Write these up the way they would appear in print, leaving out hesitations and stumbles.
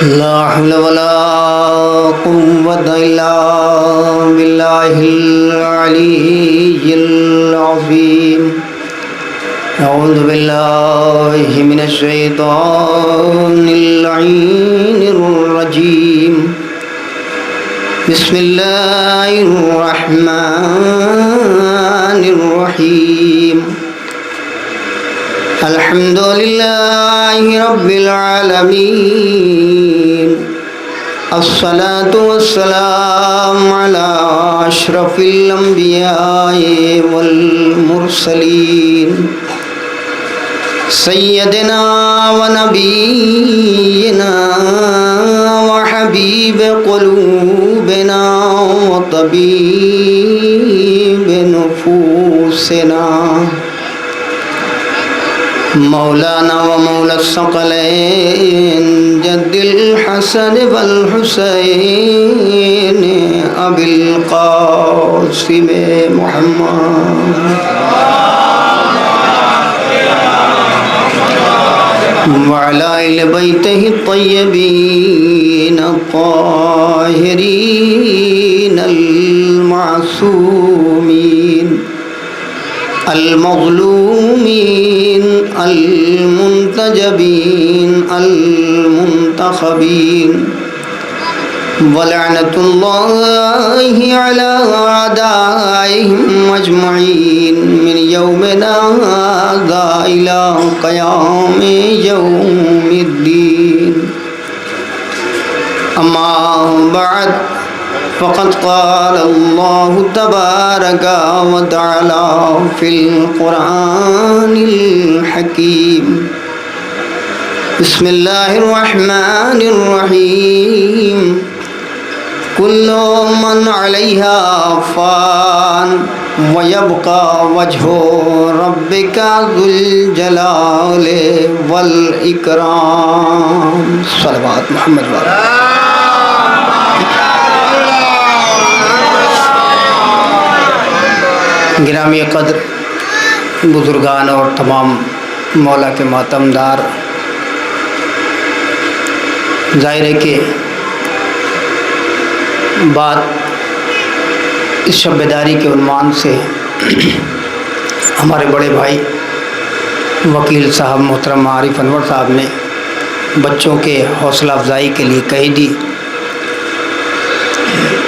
لا حول ولا قوة إلا بالله العلي العظيم. أعوذ بالله من الشيطان اللعين الرجيم. بسم الله الرحمن الرحيم. الحمد لله رب العالمين. الصلاة والسلام على أشرف الأنبياء والمرسلين سيدنا ونبينا وحبيب قلوبنا وطبيب نفوسنا مولانا ومولا الثقلين جد الحسن والحسين أبي القاسم محمد وعلى آل بيته الطيبين الطاهرين المعصومين المظلومين المنتجبين المنتخبين ولعنة الله على أعدائهم أجمعين من يومنا هذا إلى قيام يوم الدين. أما بعد فقد قال الله تبارك وتعالى في القرآن الحكيم. بسم الله الرحمن الرحيم. كل من عليها فان ويبقى وجه ربك ذو الجلال والإكرام. صلوات محمد وعلى گرامی قدر بزرگان اور تمام مولا کے ماتمدار، ظاہر ہے کہ بات اس شب بیداری کے عنوان سے ہمارے بڑے بھائی وکیل صاحب محترم عارف انور صاحب نے بچوں کے حوصلہ افزائی کے لیے کہی دی،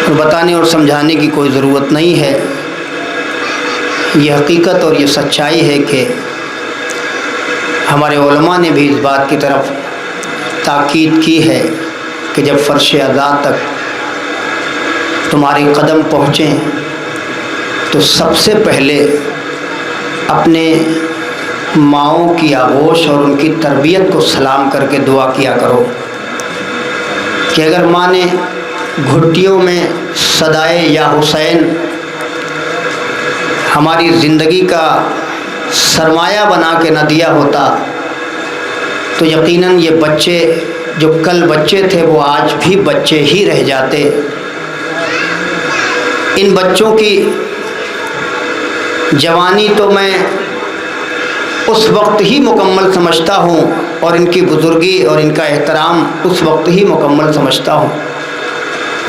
اور بتانے اور سمجھانے کی کوئی ضرورت نہیں ہے. یہ حقیقت اور یہ سچائی ہے کہ ہمارے علماء نے بھی اس بات کی طرف تاکید کی ہے کہ جب فرش ادا تک تمہارے قدم پہنچیں تو سب سے پہلے اپنے ماؤں کی آغوش اور ان کی تربیت کو سلام کر کے دعا کیا کرو کہ اگر ماں نے گھٹیوں میں صدائے یا حسین ہماری زندگی کا سرمایہ بنا کے نہ دیا ہوتا تو یقیناً یہ بچے جو کل بچے تھے وہ آج بھی بچے ہی رہ جاتے. ان بچوں کی جوانی تو میں اس وقت ہی مکمل سمجھتا ہوں اور ان کی بزرگی اور ان کا احترام اس وقت ہی مکمل سمجھتا ہوں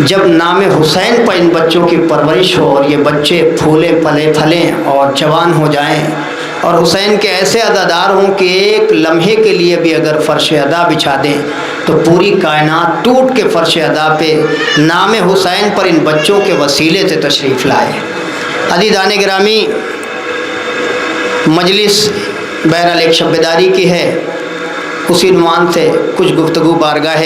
جب نام حسین پر ان بچوں کی پرورش ہو اور یہ بچے پھولے پھلیں اور جوان ہو جائیں اور حسین کے ایسے ادادار ہوں کہ ایک لمحے کے لیے بھی اگر فرش ادا بچھا دیں تو پوری کائنات ٹوٹ کے فرش ادا پہ نام حسین پر ان بچوں کے وسیلے سے تشریف لائے. عزیزان گرامی، مجلس بہرحال ایک شب بیداری کی ہے، اسی عنوان سے کچھ گفتگو بارگاہ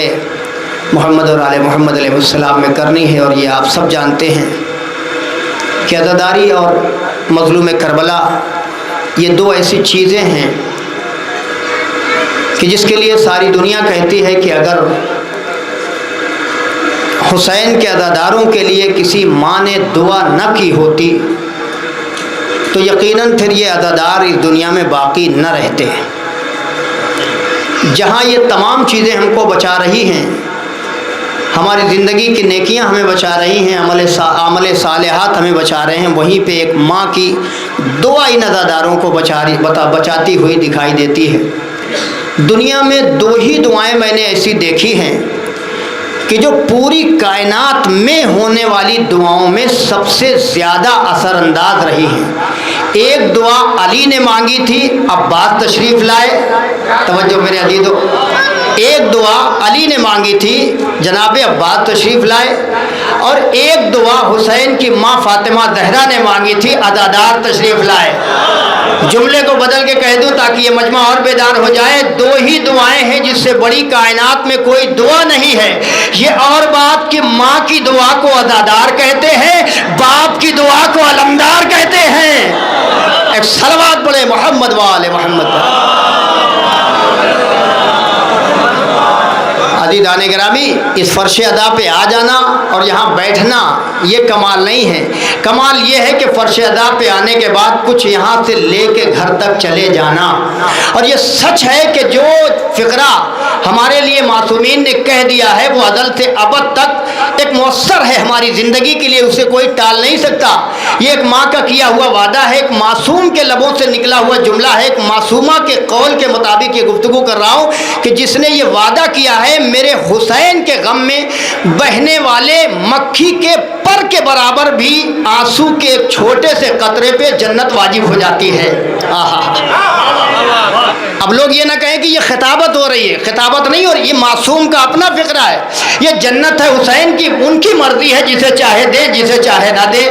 محمد اور آل محمد علیہ السلام میں کرنی ہے. اور یہ آپ سب جانتے ہیں کہ عزاداری اور مظلوم کربلا یہ دو ایسی چیزیں ہیں کہ جس کے لیے ساری دنیا کہتی ہے کہ اگر حسین کے عزاداروں کے لیے کسی ماں نے دعا نہ کی ہوتی تو یقیناً پھر یہ عزادار اس دنیا میں باقی نہ رہتے. جہاں یہ تمام چیزیں ہم کو بچا رہی ہیں، ہماری زندگی کی نیکیاں ہمیں بچا رہی ہیں، عمل صالحات ہمیں بچا رہے ہیں، وہیں پہ ایک ماں کی دعا ان عزاداروں کو بچاتی ہوئی دکھائی دیتی ہے. دنیا میں دو ہی دعائیں میں نے ایسی دیکھی ہیں کہ جو پوری کائنات میں ہونے والی دعاؤں میں سب سے زیادہ اثر انداز رہی ہیں۔ ایک دعا علی نے مانگی تھی، عباس تشریف لائے، توجہ میرے عزیزو، ایک دعا علی نے مانگی تھی، جناب عباس تشریف لائے، اور ایک دعا حسین کی ماں فاطمہ زہرا نے مانگی تھی، عزادار تشریف لائے۔ جملے کو بدل کے کہہ دوں تاکہ یہ مجمع اور بیدار ہو جائے، دو ہی دعائیں ہیں جس سے بڑی کائنات میں کوئی دعا نہیں ہے۔ یہ اور بات کہ ماں کی دعا کو عزادار کہتے ہیں، باپ کی دعا کو علمدار کہتے ہیں۔ ایک صلوات پڑھے محمد وآل محمد۔ عزیزان گرامی، اس فرش ادا پہ آ جانا اور یہاں بیٹھنا یہ کمال نہیں ہے، کمال یہ ہے کہ فرش ادا پہ آنے کے بعد کچھ یہاں سے لے کے گھر تک چلے جانا۔ اور یہ سچ ہے کہ جو فقرہ ہمارے لیے معصومین نے کہہ دیا ہے وہ ازل سے ابد تک ایک مؤثر ہے ہماری زندگی کے لیے، اسے کوئی ٹال نہیں سکتا۔ یہ ایک ماں کا کیا ہوا وعدہ ہے، ایک معصوم کے لبوں سے نکلا ہوا جملہ ہے، ایک معصومہ کے قول کے مطابق یہ گفتگو کر رہا ہوں کہ جس نے یہ وعدہ کیا ہے میرے حسین کے غم میں بہنے والے مکھی کے پر کے برابر بھی آنسو کے ایک چھوٹے سے قطرے پہ جنت واجب ہو جاتی ہے۔ اب لوگ یہ نہ کہیں کہ یہ خطابت ہو رہی ہے، خطابت نہیں ہو رہی، یہ معصوم کا اپنا فقرہ ہے۔ یہ جنت ہے حسین کی، ان کی مرضی ہے، جسے چاہے دے جسے چاہے نہ دے،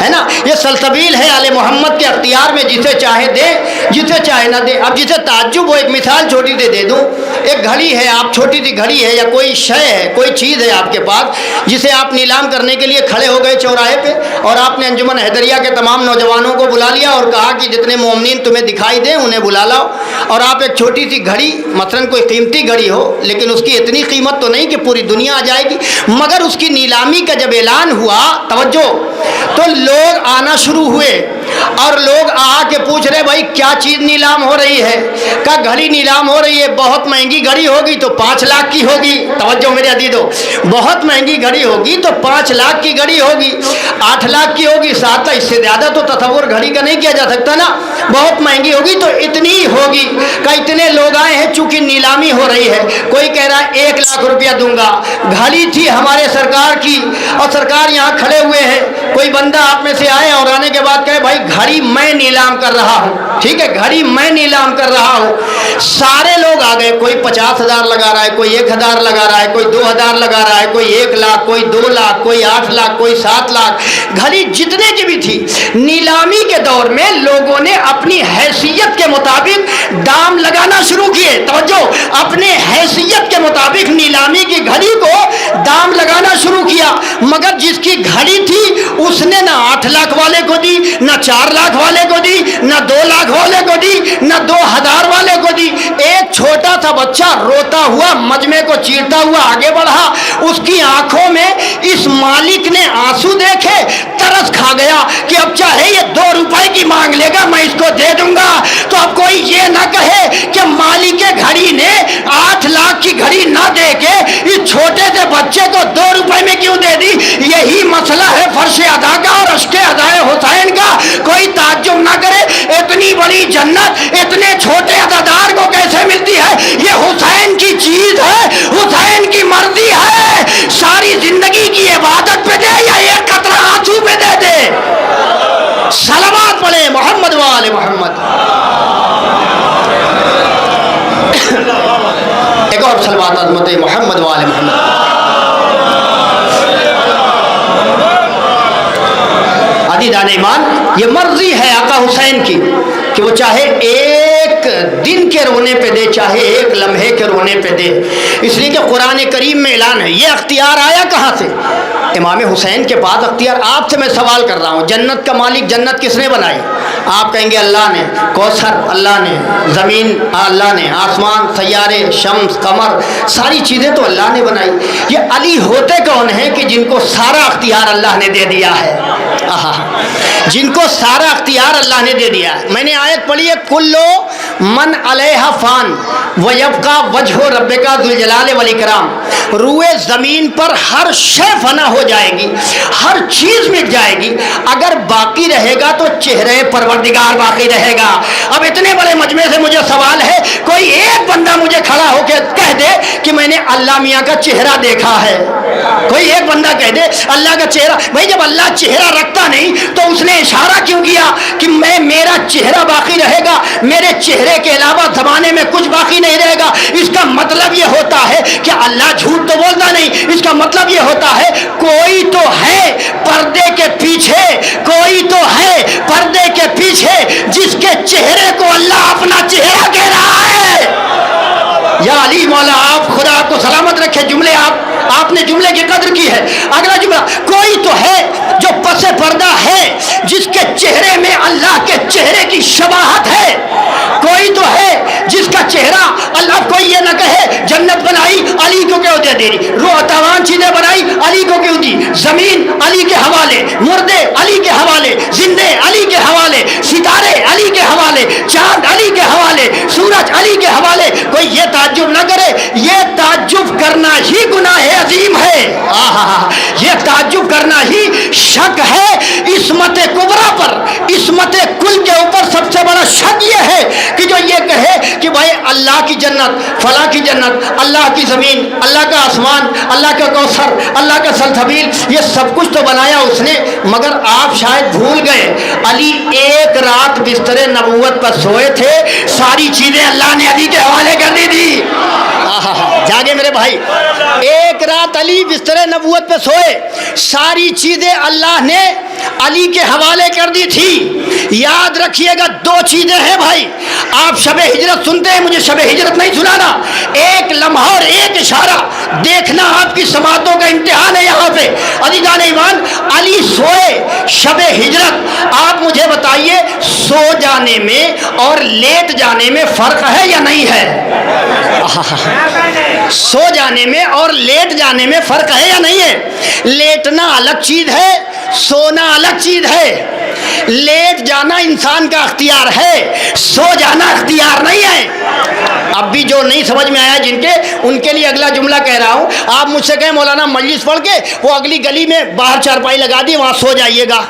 ہے نا۔ یہ سلسبیل ہے آل محمد کے اختیار میں، جسے چاہے دے جسے چاہے نہ دے۔ اب جسے تعجب ہو، ایک مثال چھوٹی سی دے دوں، ایک گھڑی ہے، آپ چھوٹی سی گھڑی ہے یا کوئی شے ہے، کوئی چیز ہے آپ کے پاس جسے آپ نیلام کرنے کے لیے کھڑے ہو گئے چوراہے پہ، اور آپ نے انجمن حیدریہ کے تمام نوجوانوں کو بلا لیا اور کہا کہ جتنے مومنین تمہیں دکھائی دیں انہیں بلا لاؤ، اور آپ ایک چھوٹی سی گھڑی، مثلاً کوئی قیمتی گھڑی ہو لیکن اس کی اتنی قیمت تو نہیں کہ پوری دنیا آ جائے گی، مگر اس کی نیلامی کا جب اعلان ہوا، توجہ، تو لوگ آنا شروع ہوئے اور لوگ آ کے پوچھ رہے بھائی کیا چیز نیلام ہو رہی ہے؟ کہا گھڑی نیلام ہو رہی ہے، بہت مہنگی گھڑی ہوگی تو 5 لاکھ کی ہوگی، توجہ میرے عزیزو، بہت مہنگی گھڑی ہوگی تو 5 لاکھ کی گھڑی ہوگی، 8 لاکھ کی ہوگی، 7 لاکھ، اس سے زیادہ تو تصور گھڑی کا نہیں کیا جا سکتا نا، بہت مہنگی ہوگی تو اتنی ہوگی۔ کہ اتنے لوگ آئے ہیں چونکہ نیلامی ہو رہی ہے، کوئی کہہ رہا ہے 1 لاکھ روپیہ دوں گا، گھڑی تھی ہمارے سرکار کی اور سرکار یہاں کھڑے ہوئے ہیں، کوئی بندہ آپ میں سے آئے اور آنے کے بعد کہے بھائی گھڑی میں نیلام کر رہا ہوں، ٹھیک ہے، گھڑی میں نیلام کر رہا ہوں، سارے لوگ آ گئے، کوئی 50,000 لگا رہا ہے، کوئی 1,000 لگا رہا ہے، کوئی 2,000 لگا رہا ہے، کوئی 1 لاکھ، کوئی 2 لاکھ، کوئی 8 لاکھ، کوئی 7 لاکھ، گھڑی جتنے کی بھی تھی۔ نیلامی کے دور میں لوگوں نے اپنی حیثیت کے مطابق دام لگانا شروع کیے، توجہ، اپنے حیثیت کے مطابق نیلامی کی گھڑی کو دام لگانا شروع کیا، مگر جس کی گھڑی تھی اس نے نہ 8 لاکھ والے کو دی، نہ 4 لاکھ والے کو دی، نہ 2 لاکھ والے کو دی، نہ 2,000 والے کو دی۔ ایک چھوٹا سا بچہ روتا ہوا مجمع کو چیرتا ہوا آگے بڑھا، اس کی آنکھوں میں اس مالک نے آنسو دیکھے، ترس کھا گیا کہ اب چاہے یہ 2 روپے کی مانگ لے گا میں اس کو دے دوں گا۔ تو اب کوئی یہ نہ کہے کہ مالک گھڑی نے 8 لاکھ کی گھڑی نہ دے کے اس چھوٹے سے بچے کو 2 روپے میں کیوں دے دی۔ یہی مسئلہ ہے فرش ادا کا اور اشک ادائے حسین کا۔ کوئی تعجب نہ کرے اتنی بڑی جنت اتنے چھوٹے عزادار کو کیسے ملتی ہے، یہ حسین کی چیز ہے، حسین کی مرضی ہے، ساری زندگی کی عبادت پہ دے یا ایک قطرہ آنسو پہ دے دے۔ صلوات پڑھے محمد وآل محمد۔ ایک اور صلوات عظمت محمد وآل محمد۔ عزیزان ایمان، یہ مرضی ہے آقا حسین کی کہ وہ چاہے ایک دن کے رونے پہ دے، چاہے ایک لمحے کے رونے پہ دے، اس لیے کہ قرآن کریم میں اعلان ہے۔ یہ اختیار آیا کہاں سے؟ امام حسین کے بعد اختیار۔ آپ سے میں سوال کر رہا ہوں، جنت کا مالک جنت کس نے بنائی؟ آپ کہیں گے اللہ نے، کوثر اللہ نے، زمین اللہ نے، آسمان، سیارے، شمس، قمر، ساری چیزیں تو اللہ نے بنائی۔ یہ علی ہوتے کون ہیں کہ جن کو سارا اختیار اللہ نے دے دیا ہے؟ جن کو سارا اختیار اللہ نے دے دیا ہے۔ میں نے آیت پڑھی ہے، کلو من علیہا فان ویبقی وجہ ربک ذو الجلال والاکرام، روئے زمین پر ہر شے فنا ہو ہو جائے گی، ہر چیز مٹ جائے گی، اگر باقی رہے گا تو چہرے پروردگار باقی رہے گا۔ اب اتنے بڑے مجمع سے مجھے سوال ہے، کوئی ایک بندہ مجھے کھڑا ہو کے کہہ دے کہ میں نے اللہ میاں کا چہرہ دیکھا ہے، کوئی ایک بندہ کہہ دے اللہ کا چہرہ۔ بھائی جب اللہ چہرہ رکھتا نہیں تو اس نے اشارہ کیوں کیا کہ میرا چہرہ باقی رہے گا، میرے چہرے کے علاوہ زمانے میں کچھ باقی نہیں رہے گا؟ اس کا مطلب یہ ہوتا ہے کہ اللہ جھوٹ تو بولتا نہیں، اس کا مطلب یہ ہوتا ہے کوئی تو ہے پردے کے پیچھے، کوئی تو ہے پردے کے پیچھے جس کے چہرے کو اللہ اپنا چہرہ کہہ رہا ہے۔ یا علی مولا آپ خدا آپ کو سلامت رکھے، جملے آپ نے جملے کی قدر کی ہے۔ اگلا جملہ، کوئی تو ہے جو پس پردہ ہے جس کے چہرے میں اللہ کے چہرے کی شباہت ہے، کوئی تو ہے جس کا چہرہ اللہ، کوئی یہ نہ کہے جنت بنائی علی کو کیوں دے دی، تمام چیزیں بنائی علی کو کیوں دی، زمین علی کے حوالے، مردے علی کے حوالے، زندے علی کے حوالے، ستارے علی کے حوالے، چاند علی کے حوالے، سورج علی کے حوالے۔ کوئی یہ تعجب نہ کرے، یہ تعجب کرنا ہی گناہ عظیم ہے، یہ تعجب کرنا ہی شک ہے عصمت کبریٰ پر، عصمت کل کے اوپر سب سے بڑا شک یہ ہے کہ جو یہ کہے کہ بھائی اللہ کی جنت، فلاں کی جنت، اللہ کی زمین، اللہ کا آسمان، اللہ کا کوثر، اللہ کا سلسبیل، یہ سب کچھ تو بنایا اس نے، مگر آپ شاید بھول گئے علی ایک رات بستر نبوت پر سوئے تھے، ساری چیزیں اللہ نے علی کے حوالے کر دی تھی۔ جاگے میرے بھائی، ایک رات علی بستر نبوت پہ سوئے، ساری چیزیں اللہ نے علی کے حوالے کر دی تھی۔ یاد رکھیے گا دو چیزیں ہیں بھائی، آپ شب ہجرت سنتے ہیں، مجھے شب ہجرت نہیں سنانا، ایک لمحہ اور ایک اشارہ دیکھنا آپ کی سماعتوں کا امتحان ہے یہاں پہ۔ عزیزان ایمان، علی سوئے شب ہجرت، آپ مجھے بتائیے سو جانے میں اور لیٹ جانے میں فرق ہے یا نہیں ہے؟ سو جانے میں اور لیٹ جانے میں فرق ہے یا نہیں ہے؟ لیٹنا الگ چیز ہے، سونا الگ چیز ہے۔ لیٹ جانا انسان کا اختیار ہے، سو جانا اختیار نہیں ہے۔ اب بھی جو نہیں سمجھ میں آیا جن کے، ان کے لیے اگلا جملہ کہہ رہا ہوں۔ آپ مجھ سے کہیں مولانا مجلس پڑھ کے وہ اگلی گلی میں باہر چارپائی لگا دی، وہاں سو جائیے گا۔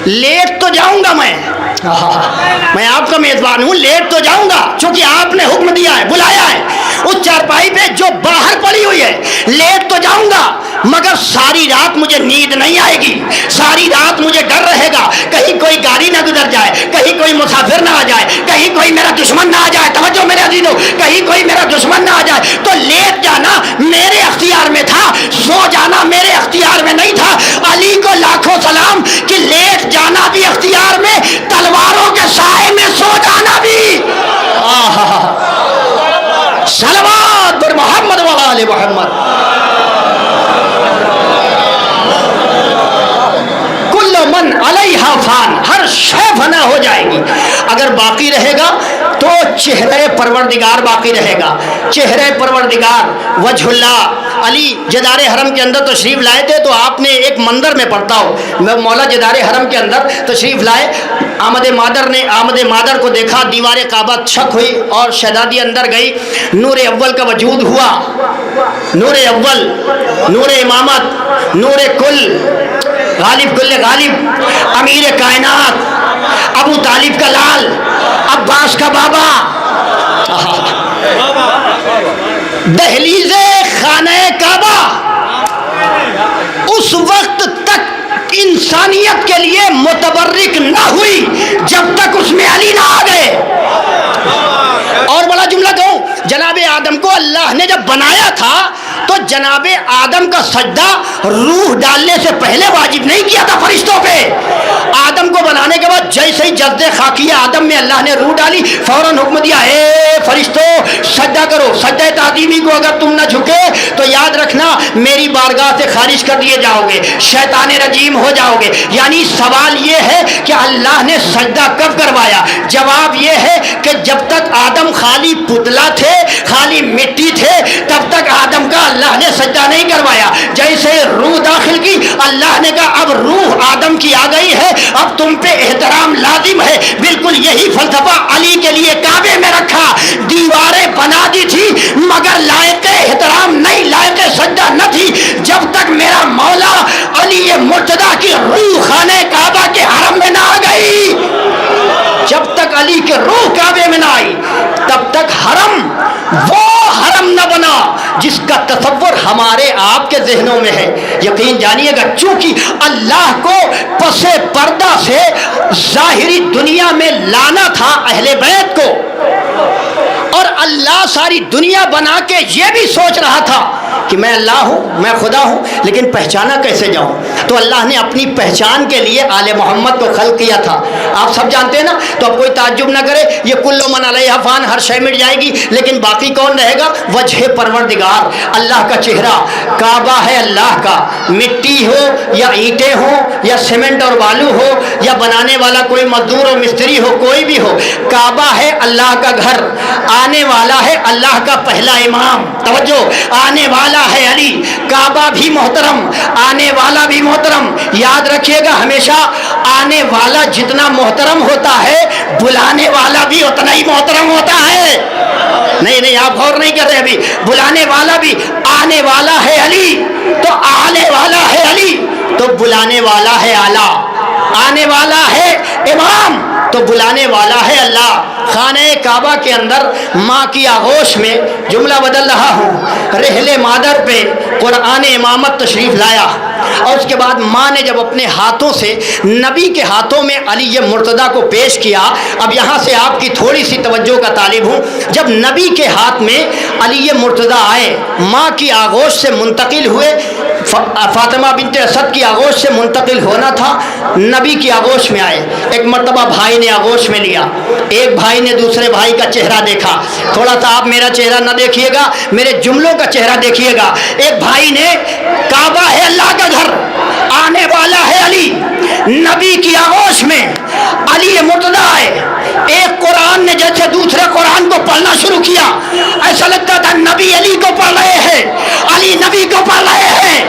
لیٹ تو جاؤں گا میں آپ کا میزبان ہوں، لیٹ تو جاؤں گا چونکہ آپ نے حکم دیا ہے، بلایا ہے۔ اس چارپائی پہ جو باہر پڑی ہوئی ہے، لیٹ تو جاؤں گا مگر ساری رات مجھے نیند نہیں آئے گی، ساری رات مجھے ڈر رہے گا کہیں کوئی گاڑی نہ گزر جائے، کہیں کوئی مسافر نہ آ جائے، کہیں کوئی میرا دشمن نہ آ جائے۔ توجہ میرے عزیزو، کہیں کوئی میرا دشمن نہ آ جائے۔ تو لیٹ جانا میرے اختیار میں تھا، سو جانا میرے اختیار میں نہیں تھا۔ علی کو لاکھوں سلام کہ لیٹ جانا بھی اختیار میں، تلواروں کے سائے میں سو جانا بھی۔ صلوات پر محمد و آل محمد۔ کل من علیہا فان، ہر شے فنا ہو جائے گی، اگر باقی رہے گا تو چہرے پروردگار باقی رہے گا۔ چہرے پروردگار وجہ اللہ، علی جدار حرم کے اندر تشریف لائے تھے تو آپ نے ایک منظر میں پڑھتا ہو، مولا جدار حرم کے اندر تشریف لائے، آمد مادر کو دیکھا، دیوار کعبہ چھک ہوئی اور شہزادی اندر گئی، نور اول کا وجود ہوا، نور اول، نور امامت، نور کل، غالب کل غالب، امیر کائنات، ابو طالب کا لال، عباس کا بابا، دہلیز خانہ کعبہ اس وقت تک انسانیت کے لیے متبرک نہ ہوئی جب تک اس میں علی نہ آ گئے۔ اور بڑا جملہ کہوں، جناب آدم کو اللہ نے جب بنایا تھا تو جناب آدم کا سجدہ روح ڈالنے سے پہلے واجب نہیں کیا تھا فرشتوں پہ۔ آدم کو بنانے کے بعد جیسے ہی جسد خاکیہ آدم میں اللہ نے روح ڈالی، فوراً حکم دیا، اے فرشتوں سجدہ کرو، سجدہ تعظیمی کو اگر تم نہ جھکے تو یاد رکھنا میری بارگاہ سے خارج کر دیے جاؤ گے، شیطان رجیم ہو جاؤ گے۔ یعنی سوال یہ ہے کہ اللہ نے سجدہ کب کروایا؟ جواب یہ ہے کہ جب تک آدم خالی پتلا تھے، خالی مٹی تھے، تب تک آدم کا اللہ نے سجدہ نہیں کروایا۔ جیسے روح داخل کی، اللہ نے کہا اب روح آدم کی آ گئی ہے، اب تم پہ احترام لازم ہے۔ بالکل یہی فلسفہ علی کے لیے کعبے میں رکھا، دیواریں بنا دی تھی مگر لائق احترام نہیں، لائق سجدہ نہ تھی۔ جب تک میرا مولا علی کی روح کعبے میں نہ آئی تب تک حرم وہ حرم نہ بنا جس کا تصور ہمارے آپ کے ذہنوں میں ہے. یقین جانیے گا چونکہ اللہ کو پس پردہ سے ظاہری دنیا میں لانا تھا اہل بیت کو، اور اللہ ساری دنیا بنا کے یہ بھی سوچ رہا تھا کہ میں اللہ ہوں، میں خدا ہوں، لیکن پہچانا کیسے جاؤں؟ تو اللہ نے اپنی پہچان کے لیے آل محمد کو خلق کیا تھا. آپ سب جانتے ہیں نا، تو اب کوئی تعجب نہ کرے، یہ کل من علیہا فان، ہر شے مٹ جائے گی، لیکن باقی کون رہے گا؟ وجہ پروردگار، اللہ کا چہرہ. کعبہ ہے اللہ کا، مٹی ہو یا اینٹیں ہو یا سیمنٹ اور بالو ہو یا بنانے والا کوئی مزدور اور مستری ہو، کوئی بھی ہو، کعبہ ہے اللہ کا گھر. آنے والا ہے اللہ کا پہلا امام. توجہ، آنے والا ہے علی. کعبہ بھی محترم، آنے والا بھی محترم. یاد رکھیے گا ہمیشہ، آنے والا جتنا محترم ہوتا ہے بلانے والا بھی اتنا ہی محترم ہوتا ہے. نہیں آپ غور نہیں کر رہے ابھی. بلانے والا بھی، آنے والا ہے علی تو آنے والا ہے علی، تو بلانے والا ہے اعلیٰ. آنے والا ہے امام تو بلانے والا ہے اللہ. خانہ کعبہ کے اندر ماں کی آغوش میں، جملہ بدل رہا ہوں، رحل مادر پہ قرآن امامت تشریف لایا، اور اس کے بعد ماں نے جب اپنے ہاتھوں سے نبی کے ہاتھوں میں علی مرتضیٰ کو پیش کیا. اب یہاں سے آپ کی تھوڑی سی توجہ کا طالب ہوں. جب نبی کے ہاتھ میں علی مرتضیٰ آئے، ماں کی آغوش سے منتقل ہوئے، فاطمہ بنت اسد کی آغوش سے منتقل ہونا تھا، نبی کی آغوش میں آئے. ایک مرتبہ بھائی نے آغوش میں لیا، ایک بھائی نے دوسرے بھائی کا چہرہ دیکھا. تھوڑا سا آپ میرا چہرہ نہ دیکھیے گا، میرے جملوں کا چہرہ دیکھیے گا. ایک بھائی نے، کعبہ ہے اللہ کا گھر، آنے والا ہے علی، نبی کی آغوش میں علی مرتضیٰ آئے. ایک قرآن نے جیسے دوسرے قرآن کو پڑھنا شروع کیا، ایسا لگتا تھا نبی علی کو پڑھ رہے ہیں، علی نبی کو پڑھ رہے ہیں.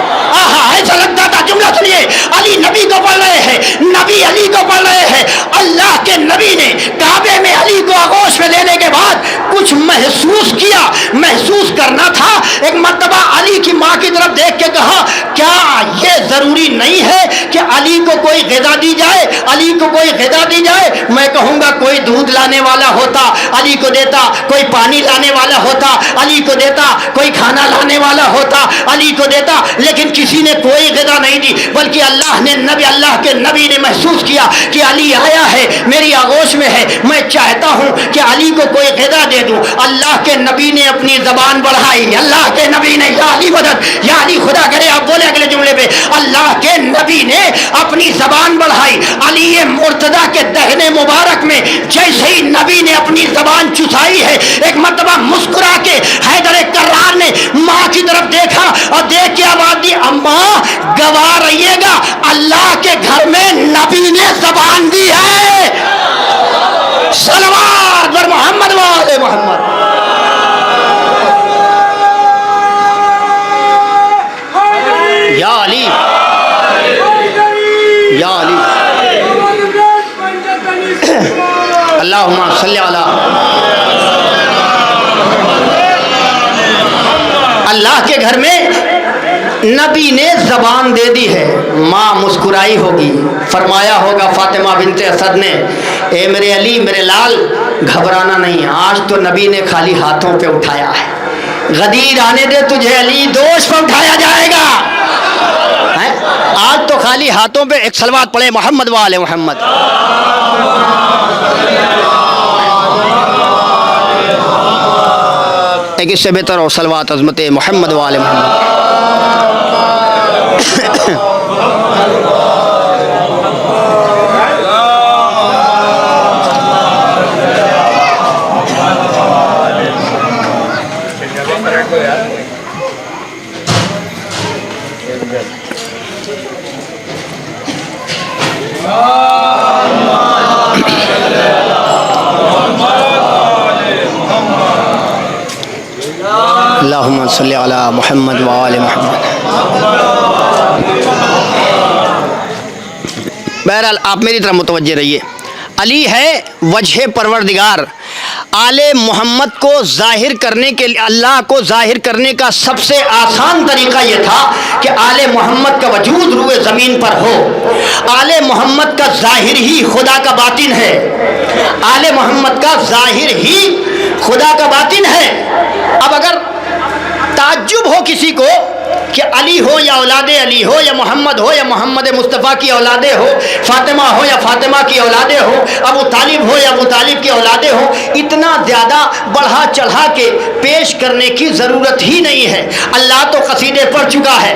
ایسا لگتا تھا، جملہ سنیے، علی نبی کو پڑھ رہے ہیں، نبی علی کو پڑھ رہے ہیں. اللہ کے نبی نے کعبے میں علی کو آغوش میں لینے کے بعد کچھ محسوس کیا، محسوس کرنا تھا. ایک مرتبہ علی کی ماں کی طرف دیکھ کے کہا، کیا یہ ضروری نہیں ہے کہ علی کو کوئی غذا دی جائے؟ علی کو کوئی غذا دی جائے. میں کہوں گا کوئی دودھ لانے والا ہوتا علی کو دیتا، کوئی پانی لانے والا ہوتا علی کو دیتا، کوئی کھانا لانے والا ہوتا علی کو دیتا، لیکن کسی نے کوئی غذا نہیں دی. بلکہ اللہ کے نبی نے محسوس کیا کہ علی آیا ہے، میری آغوش میں ہے، میں چاہتا ہوں کہ علی کو کوئی غذا دے دوں. اللہ کے نبی نے اپنی زبان بڑھائی. اللہ کے نبی نے، یا علی مدد، یا علی خدا کرے آپ بولے اگلے جملے پہ، اللہ کے نبی نے اپنی زبان بڑھائی. علی مرتضیٰ کے دہنے مبارک میں جیسے ہی نبی نے اپنی زبان چسائی ہے، ایک مرتبہ مسکرا کے حیدر کرار نے ماں کی طرف دیکھا اور دیکھ کے آواز دی، اماں گواہ رہیے گا، اللہ کے گھر میں نبی نے زبان دی ہے. صلوات بر محمد و آل محمد. یا علی، یا علی، اللہم صلی علی. اللہ کے گھر میں نبی نے زبان دے دی ہے. ماں مسکرائی ہوگی، فرمایا ہوگا فاطمہ بنت اسد نے، اے میرے علی، میرے لال، گھبرانا نہیں، آج تو نبی نے خالی ہاتھوں پہ اٹھایا ہے، غدیر آنے دے تجھے علی، دوش پہ اٹھایا جائے گا. آج تو خالی ہاتھوں پہ. ایک صلوات پڑھے محمد و آل محمد. ایک اس سے بہتر اور صلوات عظمت محمد و آل محمد. اللہم صلی علی محمد و آل محمد. بہرحال آپ میری طرف متوجہ رہیے. علی ہے وجہ پروردگار. آل محمد کو ظاہر کرنے کے لیے، اللہ کو ظاہر کرنے کا سب سے آسان طریقہ یہ تھا کہ آل محمد کا وجود روئے زمین پر ہو. آل محمد کا ظاہر ہی خدا کا باطن ہے. آل محمد کا ظاہر ہی خدا کا باطن ہے. اب اگر تعجب ہو کسی کو کہ علی ہو یا اولاد علی ہو، یا محمد ہو یا محمد مصطفیٰ کی اولادیں ہو، فاطمہ ہو یا فاطمہ کی اولادیں ہو، ابو طالب ہو یا ابو طالب کی اولادیں ہو، اتنا زیادہ بڑھا چڑھا کے پیش کرنے کی ضرورت ہی نہیں ہے. اللہ تو قصیدے پڑھ چکا ہے.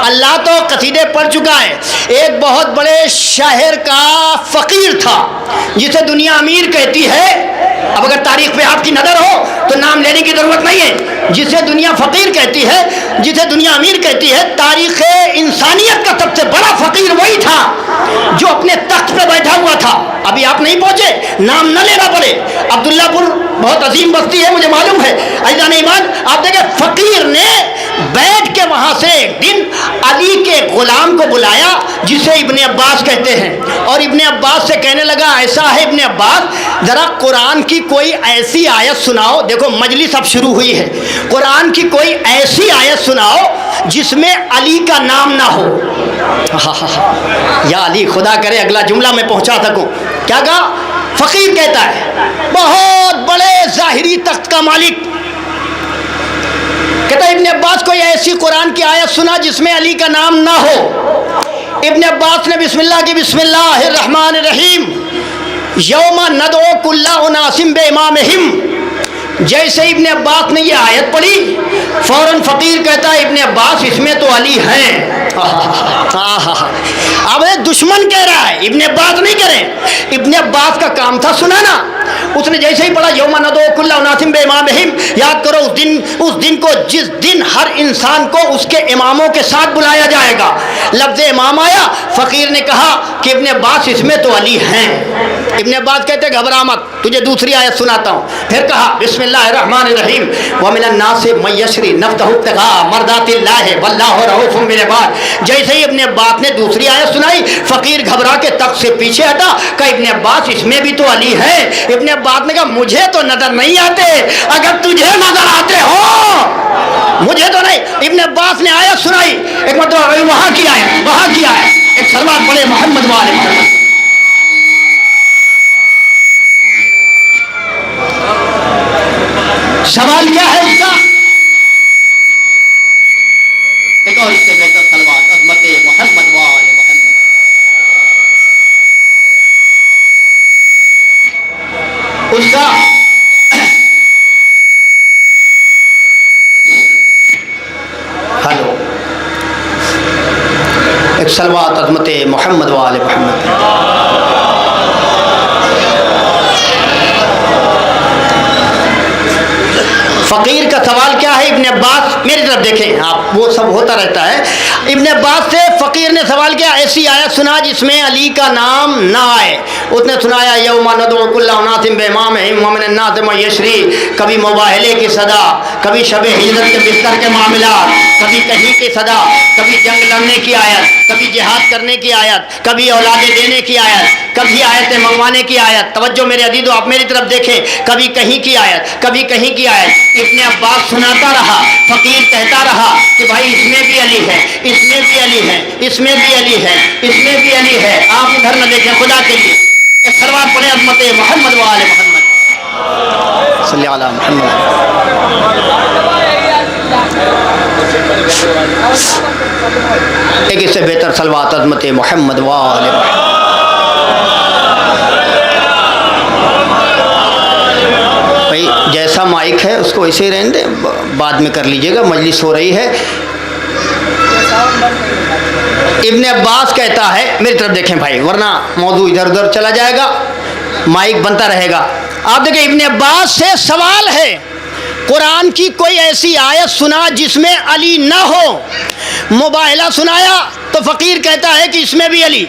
اللہ تو قصیدے پڑھ چکا ہے. ایک بہت بڑے شاعر کا فقیر تھا جسے دنیا امیر کہتی ہے. اب اگر تاریخ پہ آپ کی نظر ہو تو نام لینے کی ضرورت نہیں ہے. جسے دنیا فقیر کہتی ہے، جسے دنیا امیر کہتی ہے، تاریخ انسانیت کا سب سے بڑا فقیر وہی تھا جو اپنے تخت پہ بیٹھا ہوا تھا. ابھی آپ نہیں پہنچے، نام نہ لینا پڑے. عبداللہ پور بہت عظیم بستی ہے، مجھے معلوم ہے. عزیزان ایمان، آپ دیکھیں فقیر نے بیٹھ کے وہاں سے ایک دن علی کے غلام کو بلایا جسے ابن عباس کہتے ہیں، اور ابن عباس سے کہنے لگا ایسا ہے ابن عباس، ذرا قرآن کی کوئی ایسی آیت سناؤ. دیکھو مجلس اب شروع ہوئی ہے. قرآن کی کوئی ایسی آیت سناؤ جس میں علی کا نام نہ ہو. یا علی، خدا کرے اگلا جملہ میں پہنچا سکوں. کیا کہا؟ فقیر کہتا ہے، بہت بڑے ظاہری تخت کا مالک کہتا ہے ابن عباس کوئی ایسی قرآن کی آیت سنا جس میں علی کا نام نہ ہو. ابن عباس نے بسم اللہ کی بسم اللہ الرحمن الرحیم یوم ندعو کل اناس بامامہم، جیسے ابن عباس نے یہ آیت پڑھی فوراً فقیر کہتا ہے ابن عباس اس میں تو علی ہیں. اب دشمن کہہ رہا ہے، ابن عباس نہیں کریں. ابن عباس کا کام تھا سنانا. اس نے جیسے ہی پڑھا یوم ندعو کل اناس بامامہم، یاد کرو اس دن کو جس دن ہر انسان کو اس کے اماموں کے ساتھ بلایا جائے گا. لفظ امام آیا، فقیر نے کہا کہ ابن عباس اس میں تو علی ہیں. ابن عباس کہتے گھبرا مت، تجھے دوسری آیت سناتا ہوں. پھر کہا بسم اللہ الرحمن الرحیم ومن الناس من یشری نفسہ ابتغاء مرضات اللہ واللہ رؤوف بالعباد. جیسے ہی ابن عباس نے دوسری آیت سنائی، فقیر گھبرا کے تخت سے پیچھے ہٹا. کہا ابن عباس اس میں بھی تو علی ہے. ابن عباس نے کہا مجھے تو نظر نہیں آتے، اگر تجھے نظر آتے ہو مجھے تو نہیں. ابن عباس نے آیت سنائی، ایک مرتبہ وہاں کی آیت ایک سلوات پڑھے محمد والے محمد. سوال کیا ہے اس کا؟ ایک اور اس سے بہتر سلوات عظمت محمد والے محمد. اس کا ہلو ایک سلوات عظمت محمد والے محمد. فقیر کا سوال کیا ہے؟ ابن عباس میری طرف دیکھیں آپ، وہ سب ہوتا رہتا ہے. ابن عباس سے فقیر نے سوال کیا ایسی آیت سنا جس میں علی کا نام نہ آئے. اس نے سنایا یوم ندعو کل اناس بامامہم ومن الناس من یشری. کبھی مباہلے کی صدا، کبھی شب ہجرت کے بستر کے معاملات، کبھی کہیں کی صدا، کبھی جنگ لڑنے کی آیت، کبھی جہاد کرنے کی آیت، کبھی اولادیں دینے کی آیت، کبھی آیتیں منگوانے کی آیت. توجہ میرے عزیزو، آپ میری طرف دیکھیں. کبھی کہیں کی آیت، کبھی کہیں کی آیت. ابن عباس سناتا رہا، فقیر کہتا رہا کہ بھائی اس میں بھی علی ہے، اس میں بھی علی ہے، اس میں بھی علی ہے، اس میں بھی علی ہے. آپ ادھر نہ دیکھیں خدا کے لیے. ایک سلوات پڑھیں عظمت محمد وآل محمد صلی علی محمد. ایک اس سے بہتر سلوات عظمت محمد وآل محمد. بھائی جیسا مائک ہے اس کو ایسے ہی رہنے دیں، بعد میں کر لیجئے گا، مجلس ہو رہی ہے. ابن عباس کہتا ہے، میری طرف دیکھیں بھائی ورنہ موضوع ادھر ادھر چلا جائے گا، مائک بنتا رہے گا. آپ دیکھیں ابن عباس سے سوال ہے قرآن کی کوئی ایسی آیت سنا جس میں علی نہ ہو. مباہلہ سنایا تو فقیر کہتا ہے کہ اس میں بھی علی.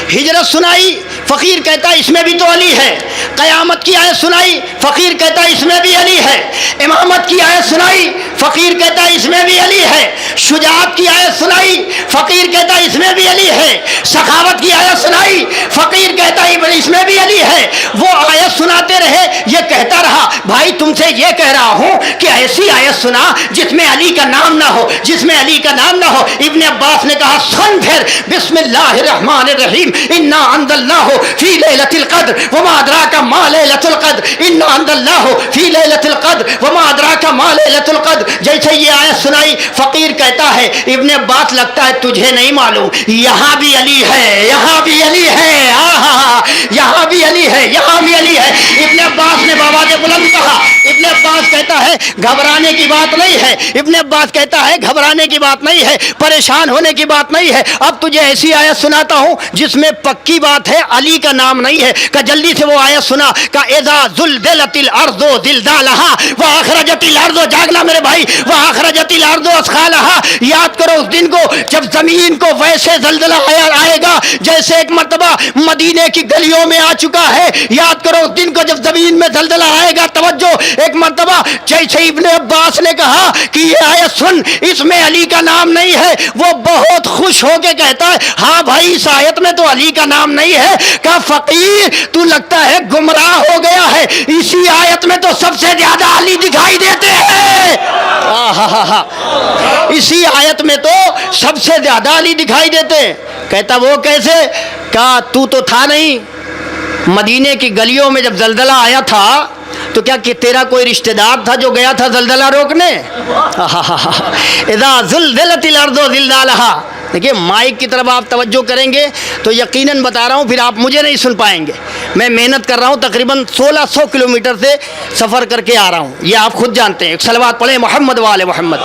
ہجرت سنائی، فقیر کہتا ہے اس میں بھی تو علی ہے. قیامت کی آیت سنائی، فقیر کہتا ہے اس میں بھی علی ہے. امامت کی آیت سنائی، فقیر کہتا ہے اس میں بھی علی ہے. شجاعت کی آیت سنائی, فقیر کہتا ہے اس میں بھی علی ہے. سخاوت کی آیت سنائی, فقیر کہتا ہے اس میں بھی علی ہے. وہ آیت سناتے رہے, یہ کہتا رہا بھائی تم سے یہ کہہ رہا ہوں کہ ایسی آیت سنا جس میں علی کا نام نہ ہو, جس میں علی کا نام نہ ہو. ابن عباس نے کہا سن پھر, بسم اللہ الرحمن الرحیم, انا انزلناہ فی لیلۃ القدر وما ادراک ما لیلۃ القدر, انا انزلناہ فی لیلۃ القدر وما ادراک ما لیلۃ القدر. جیسے یہ آیت سنائی, فقیر کہتا ہے ابن عباس لگتا ہے تجھے نہیں معلوم, یہاں بھی علی ہے, یہاں بھی علی ہے, یہاں بھی علی ہے, یہاں بھی علی ہے. ابن عباس نے بابا کے بلند کہا. ابن عباس کہتا ہے گھبرانے کی بات نہیں ہے, ابن عباس کہتا ہے گھبرانے کی بات نہیں ہے, پریشان ہونے کی بات نہیں ہے. اب تجھے ایسی آیت سناتا ہوں جس میں پکی بات ہے علی کا نام نہیں ہے. کہ جلدی سے وہ آیت سنا کہ اذا زلزلت الارض زلزالها واخرجت الارض, جاگنا میرے بھائی, واخرجت الارض اثقالها. یاد کرو اس دن کو جب زمین کو ویسے زلزلہ آئے گا جیسے ایک مرتبہ مدینے کی گلیوں میں آ چکا ہے. یاد کرو اس دن کو جب زمین میں زلزلہ آئے گا. توجہ, ایک مرتبہ جیسے ابن عباس نے کہا کہ یہ آیت سن اس میں علی کا نام نہیں ہے, وہ بہت خوش ہو کے کہتا ہے ہاں بھائی اس آیت میں تو علی کا نام نہیں ہے. کہ فقیر تو لگتا ہے گمراہ ہو گیا ہے, اسی آیت میں تو سب سے زیادہ علی دکھائی دیتے ہیں. اسی آیت میں تو سب سے زیادہ علی دکھائی دیتے ہیں. کہتا وہ کیسے؟ کہا تو تھا نہیں مدینے کی گلیوں میں جب زلزلہ آیا تھا تو کیا کہ تیرا کوئی رشتہ دار تھا جو گیا تھا زلزلہ روکنے؟ اذا زلزلت الارض زلزالها. دیکھیے مائک کی طرف آپ توجہ کریں گے تو یقیناً بتا رہا ہوں پھر آپ مجھے نہیں سن پائیں گے. میں محنت کر رہا ہوں, تقریباً 1600 کلومیٹر سے سفر کر کے آ رہا ہوں, یہ آپ خود جانتے ہیں. ایک صلوات پڑھیں محمد و آل محمد.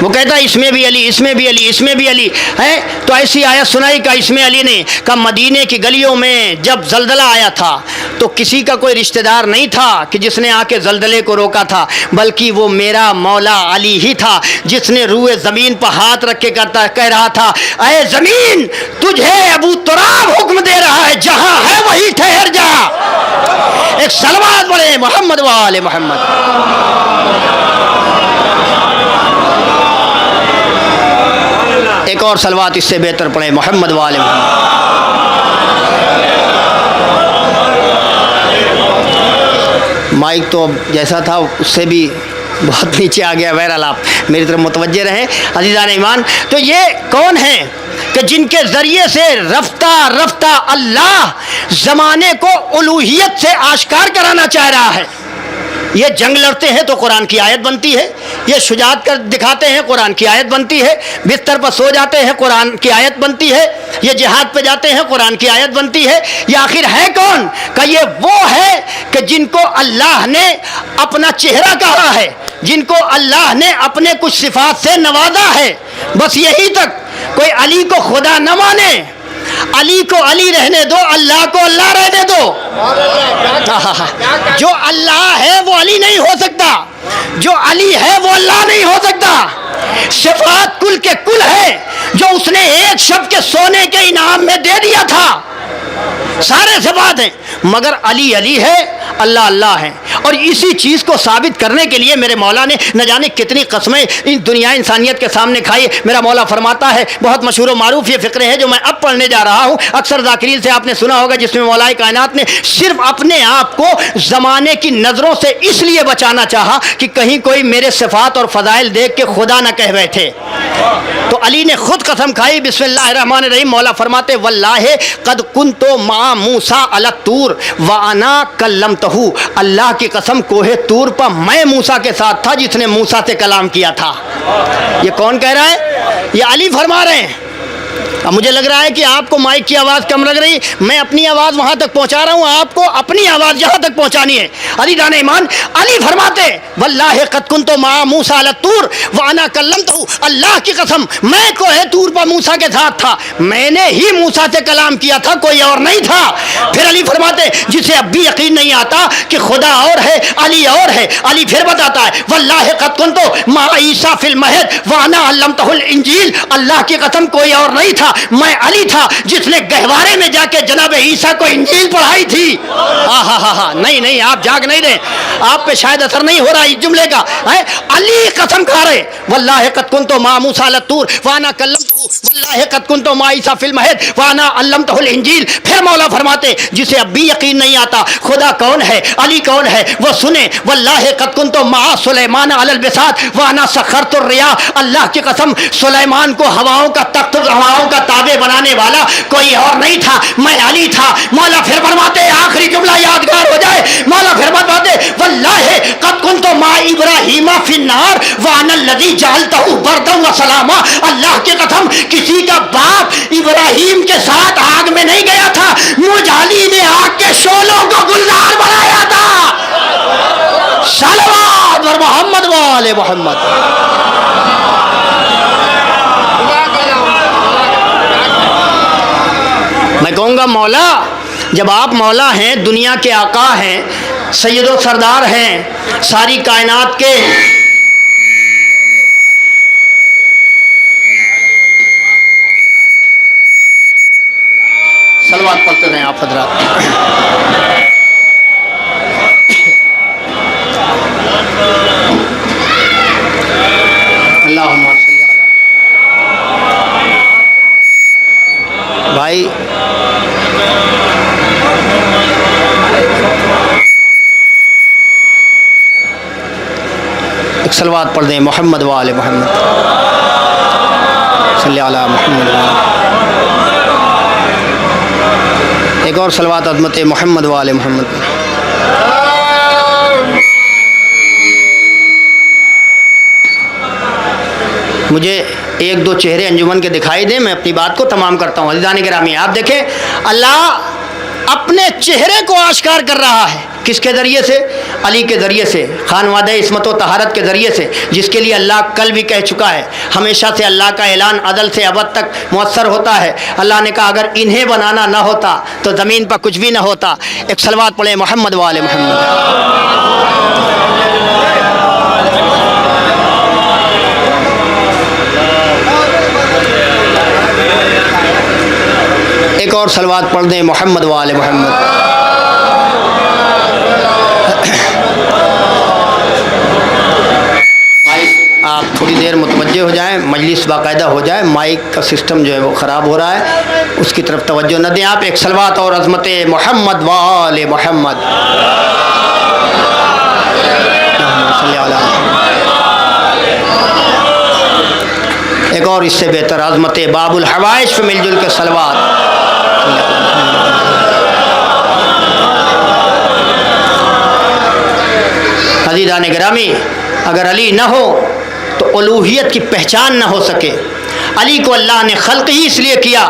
وہ کہتا ہے اس میں بھی علی, اس میں بھی علی, اس میں بھی علی ہے. تو ایسی آیت سنائی کہ اس میں علی نے کہ مدینے کی گلیوں میں جب زلزلہ آیا تھا تو کسی کا کوئی رشتہ دار نہیں تھا کہ جس نے آ کے زلزلے کو روکا تھا, بلکہ وہ میرا مولا علی ہی تھا جس نے روئے زمین پر ہاتھ رکھ کے کہہ رہا تھا اے زمین تجھے ابو تراب حکم دے رہا ہے, جہاں ہے وہی ٹھہر جا. ایک صلوات پڑھیں محمد و آل محمد. ایک اور صلوات اس سے بہتر پڑھیں محمد و آل محمد. مائک تو جیسا تھا اس سے بھی بہت نیچے آ گیا. بہرحال آپ میری طرف متوجہ رہیں عزیزان ایمان. تو یہ کون ہیں کہ جن کے ذریعے سے رفتہ رفتہ اللہ زمانے کو الوہیت سے آشکار کرانا چاہ رہا ہے. یہ جنگ لڑتے ہیں تو قرآن کی آیت بنتی ہے, یہ شجاعت کر دکھاتے ہیں قرآن کی آیت بنتی ہے, بستر پر سو جاتے ہیں قرآن کی آیت بنتی ہے, یہ جہاد پہ جاتے ہیں قرآن کی آیت بنتی ہے. یہ آخر ہے کون؟ کہ یہ وہ ہے کہ جن کو اللہ نے اپنا چہرہ کہا ہے, جن کو اللہ نے اپنے کچھ صفات سے نوازا ہے. بس یہی تک. کوئی علی کو خدا نہ مانے, علی کو علی رہنے دو, اللہ کو اللہ رہنے دو. جو اللہ ہے وہ علی نہیں ہو سکتا, جو علی ہے وہ اللہ نہیں ہو سکتا. صفات کل کے کل ہے جو اس نے ایک شب کے سونے کے انعام میں دے دیا تھا. سارے صفات ہیں مگر علی علی ہے, اللہ اللہ ہے. اور اسی چیز کو ثابت کرنے کے لیے میرے مولا نے نہ جانے کتنی قسمیں ان دنیا انسانیت کے سامنے کھائی. میرا مولا فرماتا ہے, بہت مشہور و معروف یہ فقرے ہیں جو میں اب پڑھنے جا رہا ہوں, اکثر ذاکرین سے آپ نے سنا ہوگا, جس میں مولا کائنات نے صرف اپنے آپ کو زمانے کی نظروں سے اس لیے بچانا چاہا کہ کہیں کوئی میرے صفات اور فضائل دیکھ کے خدا نہ کہہ بیٹھے. تو علی نے خود قسم کھائی. بسم اللہ الرحمن الرحیم. مولا فرماتے واللہ قد کنت مع موسیٰ علی الطور وانا کلمتہ. اللہ کی قسم کوہ طور پر میں موسیٰ کے ساتھ تھا جس نے موسیٰ سے کلام کیا تھا. یہ کون کہہ رہا ہے؟ یہ علی فرما رہے ہیں. اب مجھے لگ رہا ہے کہ آپ کو مائک کی آواز کم لگ رہی, میں اپنی آواز وہاں تک پہنچا رہا ہوں, آپ کو اپنی آواز یہاں تک پہنچانی ہے. علی دان ایمان علی فرماتے واللہ قد کنت مع موسیٰ علی الطور وانا کلمتہ. اللہ کی قسم میں کوہ طور پر موسیٰ کے ساتھ تھا, میں نے ہی موسیٰ سے کلام کیا تھا, کوئی اور نہیں تھا. پھر علی فرماتے جسے اب بھی یقین نہیں آتا کہ خدا اور ہے علی اور ہے, علی پھر بتاتا ہے واللہ قد کنت مع عیسیٰ فی المہد وانا علمتہ الانجیل. اللہ کی قسم کوئی اور نہیں تھا، میں علی تھا جس نے گہوارے میں جا کے جناب عیسیٰ کو انجیل پڑھائی تھی۔ نہیں آپ جاگ نہیں رہے، آپ پہ شاید اثر نہیں ہو رہا اس جملے کا۔ علی قسم کھا رہے واللہ قد کنت مع موسیٰ علی الطور وانا کلمتہ واللہ قد کنت مع عیسیٰ فی المہد وانا علمتہ الانجیل۔ پھر مولا فرماتے جسے اب بھی یقین نہیں آتا خدا کون ہے، علی کون ہے، وہ سنے واللہ قد کنت مع سلیمان علی البساط وانا سخرت الرياح۔ اللہ کی قسم سلیمان کو ہواؤں کا تخت، ہواؤں کا تابع بنانے والا کوئی اور نہیں تھا، میں علی تھا۔ مولا پھر فرماتے آخری جملہ یادگار ہو جائے، مولا پھر فرماتے واللہ قد کنت مع ابراہیم فی النار وانا الذی جعلتہ بردا وسلاما۔ اللہ کی قسم کسی کا باپ ابراہیم کے ساتھ آگ میں نہیں گیا تھا، مجھ علی نے آگ کے شعلوں کو گلزار بنایا تھا۔ صلوات بر محمد و آل محمد۔ میں کہوں گا مولا، جب آپ مولا ہیں، دنیا کے آقا ہیں، سید و سردار ہیں، ساری کائنات کے صلوات پڑھتے رہیں آپ حضرات۔ اللہم صلی علی بھائی ایک صلوات پڑھ دیں محمد و آل محمد، صلی علی محمد و آل۔ ایک اور صلوات عظمت محمد و آل محمد۔ مجھے ایک دو چہرے انجمن کے دکھائی دیں، میں اپنی بات کو تمام کرتا ہوں۔ عزیزان گرامی آپ دیکھیں اللہ اپنے چہرے کو آشکار کر رہا ہے، کس کے ذریعے سے؟ علی کے ذریعے سے، خانوادہ عصمت و طہارت کے ذریعے سے، جس کے لیے اللہ کل بھی کہہ چکا ہے، ہمیشہ سے اللہ کا اعلان ازل سے ابد تک مؤثر ہوتا ہے۔ اللہ نے کہا اگر انہیں بنانا نہ ہوتا تو زمین پر کچھ بھی نہ ہوتا۔ ایک صلوات پڑھیں محمد و آل محمد۔ ایک اور صلوات پڑھ دیں محمد و آل محمد۔ آپ تھوڑی دیر متوجہ ہو جائیں، مجلس باقاعدہ ہو جائے، مائک کا سسٹم جو ہے وہ خراب ہو رہا ہے، اس کی طرف توجہ نہ دیں۔ آپ ایک صلوات اور عظمت محمد و آل محمد۔ ایک اور اس سے بہتر عظمت باب الحوائج پہ مل جل کے صلوات۔ عزیزان گرامی اگر علی نہ ہو تو الوہیت کی پہچان نہ ہو سکے۔ علی کو اللہ نے خلق ہی اس لیے کیا،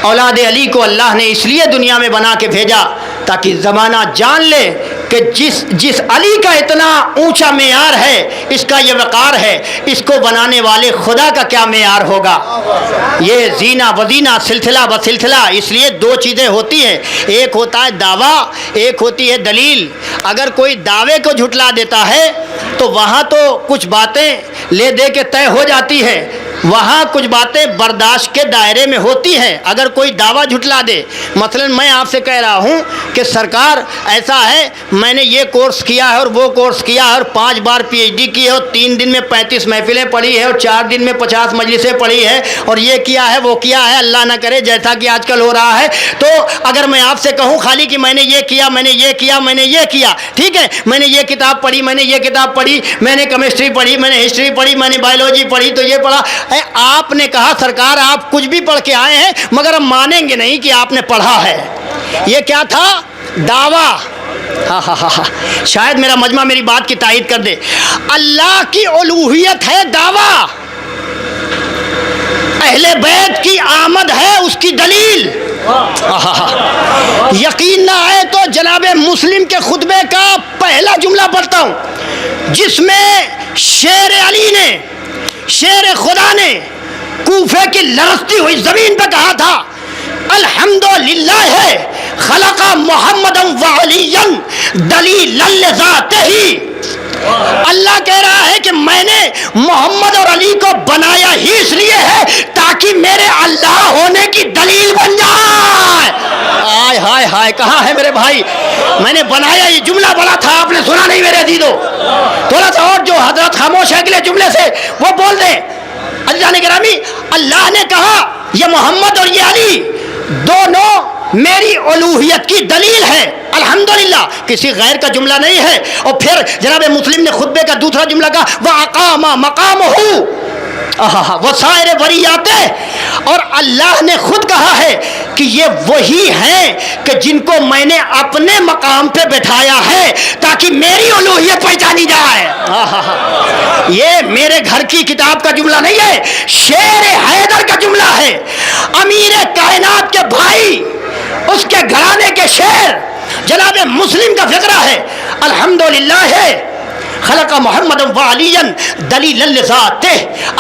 اولاد علی کو اللہ نے اس لیے دنیا میں بنا کے بھیجا تاکہ زمانہ جان لے کہ جس علی کا اتنا اونچا معیار ہے، اس کا یہ وقار ہے، اس کو بنانے والے خدا کا کیا معیار ہوگا۔ یہ زینہ وزینہ سلسلہ بسلسلہ، اس لیے دو چیزیں ہوتی ہیں، ایک ہوتا ہے دعویٰ، ایک ہوتی ہے دلیل۔ اگر کوئی دعوے کو جھٹلا دیتا ہے تو وہاں تو کچھ باتیں لے دے کے طے ہو جاتی ہے، وہاں کچھ باتیں برداشت کے دائرے میں ہوتی ہیں۔ اگر کوئی دعویٰ جھٹلا دے، مثلا میں آپ سے کہہ رہا ہوں کہ سرکار ایسا ہے میں نے یہ کورس کیا ہے اور وہ کورس کیا ہے اور 5 بار پی ایچ ڈی کی ہے اور 3 دن میں 35 محفلیں پڑھی ہے اور 4 دن میں 50 مجلسیں پڑھی ہے اور یہ کیا ہے وہ کیا ہے، اللہ نہ کرے جیسا کہ آج کل ہو رہا ہے، تو اگر میں آپ سے کہوں خالی کہ میں نے یہ کیا، میں نے یہ کیا، میں نے یہ کیا، ٹھیک ہے، میں نے یہ کتاب پڑھی، میں نے یہ کتاب پڑھی، میں نے کیمسٹری پڑھی، میں نے ہسٹری پڑھی، میں نے بایولوجی پڑھی، تو یہ پڑھا، آپ نے کہا سرکار آپ کچھ بھی پڑھ کے آئے ہیں مگر ہم مانیں گے نہیں کہ آپ نے پڑھا ہے۔ یہ کیا تھا؟ دعویٰ۔ شاید میرا مجمع میری بات کی تائید کر دے۔ اللہ کی الوہیت ہے دعویٰ، اہل بیت کی آمد ہے اس کی دلیل۔ یقین نہ آئے تو جناب مسلم کے خطبے کا پہلا جملہ پڑھتا ہوں جس میں شیر علی نے، شیر خدا نے کوفے کی لرزتی ہوئی زمین پہ کہا تھا الحمدللہ خلق محمد و علی دلیل لذاتہ، اللہ کہہ رہا ہے کہ میں نے محمد اور علی کو بنایا ہی اس لیے ہے تاکہ میرے اللہ ہونے کی دلیل بن جائے. ہائے ہائے ہائے, کہاں ہے میرے بھائی؟ میں نے بنایا, یہ جملہ بڑا تھا, آپ نے سنا نہیں میرے عزیزو. تھوڑا سا اور جو حضرت خاموش ہے اگلے جملے سے وہ بول دیں. عزیزان گرامی, اللہ نے کہا یہ محمد اور یہ علی دونوں میری الوہیت کی دلیل ہے. الحمدللہ, کسی غیر کا جملہ نہیں ہے. اور پھر جناب مسلم نے خطبے کا دوسرا جملہ کہا وَأَقَامَ مَقَامَهُ وسائر بریات, اور اللہ نے خود کہا ہے کہ یہ وہی ہیں کہ جن کو میں نے اپنے مقام پہ بٹھایا ہے تاکہ میری الوہیت پہچانی جائے. یہ میرے گھر کی کتاب کا جملہ نہیں ہے, شیر حیدر کا جملہ ہے. امیر کائنات کے بھائی, اس کے گھرانے کے شیر جناب مسلم کا فقرہ ہے. الحمدللہ ہے خلق محمد و علی دلیل لذاتہ,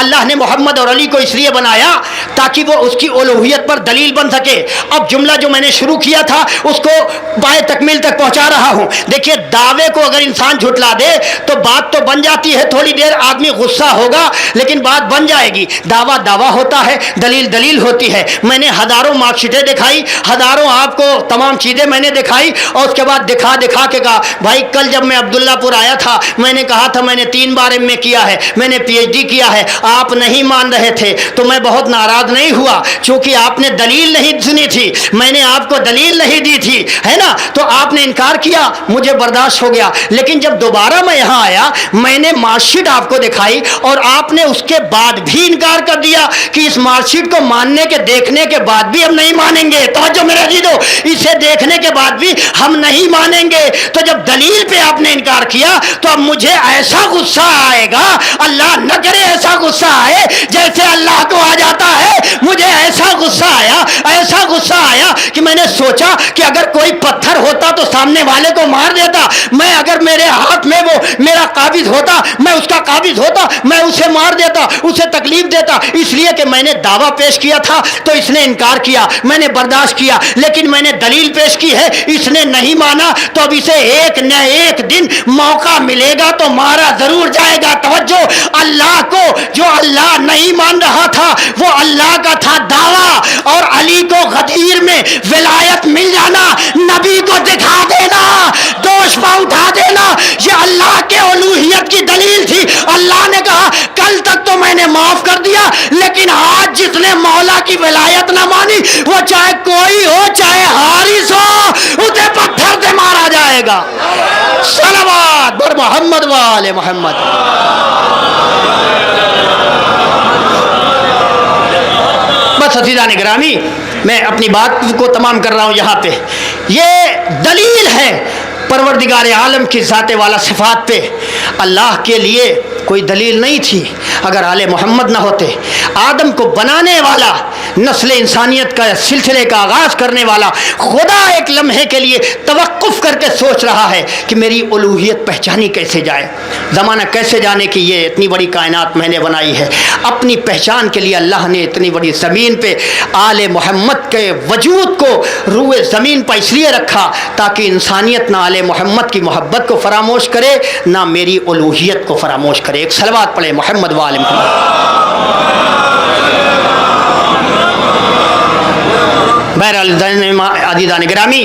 اللہ نے محمد اور علی کو اس لیے بنایا تاکہ وہ اس کی الوہیت پر دلیل بن سکے. اب جملہ جو میں نے شروع کیا تھا اس کو پائے تکمیل تک پہنچا رہا ہوں. دیکھیے, دعوے کو اگر انسان جھٹلا دے تو بات تو بن جاتی ہے, تھوڑی دیر آدمی غصہ ہوگا لیکن بات بن جائے گی. دعویٰ دعویٰ ہوتا ہے, دلیل دلیل ہوتی ہے. میں نے ہزاروں مارک شیٹیں دکھائی, ہزاروں آپ کو تمام چیزیں میں نے دکھائی, اور اس کے بعد دکھا دکھا کے کہا بھائی کل جب میں عبداللہ پور آیا تھا میں نے کہا تھا میں نے 3 بار ایم اے کیا ہے, میں نے پی ایچ ڈی کیا ہے, آپ نہیں مان رہے تھے تو میں بہت ناراض نہیں ہوا چونکہ آپ نے دلیل نہیں سنی تھی, میں نے آپ کو دلیل نہیں دی تھی, ہے نا, تو آپ نے انکار کیا, مجھے برداشت ہو گیا. لیکن جب دوبارہ میں یہاں آیا میں نے مارک شیٹ آپ کو دکھائی اور آپ نے اس کے بعد بھی انکار کر دیا کہ اس مارک شیٹ کو ماننے کے دیکھنے کے بعد بھی ہم نہیں مانیں گے. توجہ میرے عزیزو, اسے دیکھنے کے بعد بھی ہم نہیں مانیں گے. تو جب دلیل پہ آپ نے انکار کیا تو اب مجھے ایسا غصہ آئے گا, اللہ نہ کرے ایسا غصہ آئے جیسے اللہ کو آ جاتا ہے. مجھے ایسا غصہ آیا, ایسا غصہ آیا کہ میں نے سوچا کہ اگر کوئی پتھر ہوتا تو سامنے والے کو مار دیتا, میں اگر میرے ہاتھ میں وہ میرا قابض ہوتا میں اس کا قابض ہوتا, میں اسے مار دیتا, اسے تکلیف دیتا. اس لیے کہ میں نے دعویٰ پیش کیا تھا تو اس نے انکار کیا, میں نے برداشت کیا, لیکن میں نے دلیل پیش کی ہے اس نے نہیں مانا, تو اب اسے ایک نہ ایک دن موقع ملے گا تو مارا ضرور جائے گا. توجہ, اللہ کو جو اللہ نہیں مان رہا تھا وہ اللہ کا تھا دعویٰ, اور علی کو غدیر میں ولایت مل جانا, نبی کو دکھا دینا, دوش پہ اٹھا دینا, یہ اللہ کے الوہیت کی دلیل تھی. اللہ نے کہا کل تک تو میں نے معاف کر دیا لیکن آج جس نے مولا کی ولایت نہ مانی وہ چاہے کوئی ہو چاہے حارث ہو اسے پتھر سے مارا جائے گا. صلوات بر محمد والے محمد. بس عزیزان گرامی, میں اپنی بات کو تمام کر رہا ہوں یہاں پہ. یہ دلیل ہے پروردگار عالم کی ذات والا صفات پہ. اللہ کے لیے کوئی دلیل نہیں تھی اگر آل محمد نہ ہوتے. آدم کو بنانے والا, نسل انسانیت کا سلسلے کا آغاز کرنے والا خدا ایک لمحے کے لیے توقف کر کے سوچ رہا ہے کہ میری الوہیت پہچانی کیسے جائے, زمانہ کیسے جانے کہ یہ اتنی بڑی کائنات میں نے بنائی ہے. اپنی پہچان کے لیے اللہ نے اتنی بڑی زمین پہ آل محمد کے وجود کو روئے زمین پر اس لیے رکھا تاکہ انسانیت نہ آل محمد کی محبت کو فراموش کرے نہ میری الوہیت کو فراموش کرے. ایک صلوات پڑھے محمد وآل محمد. بہرحال عزیزان گرامی,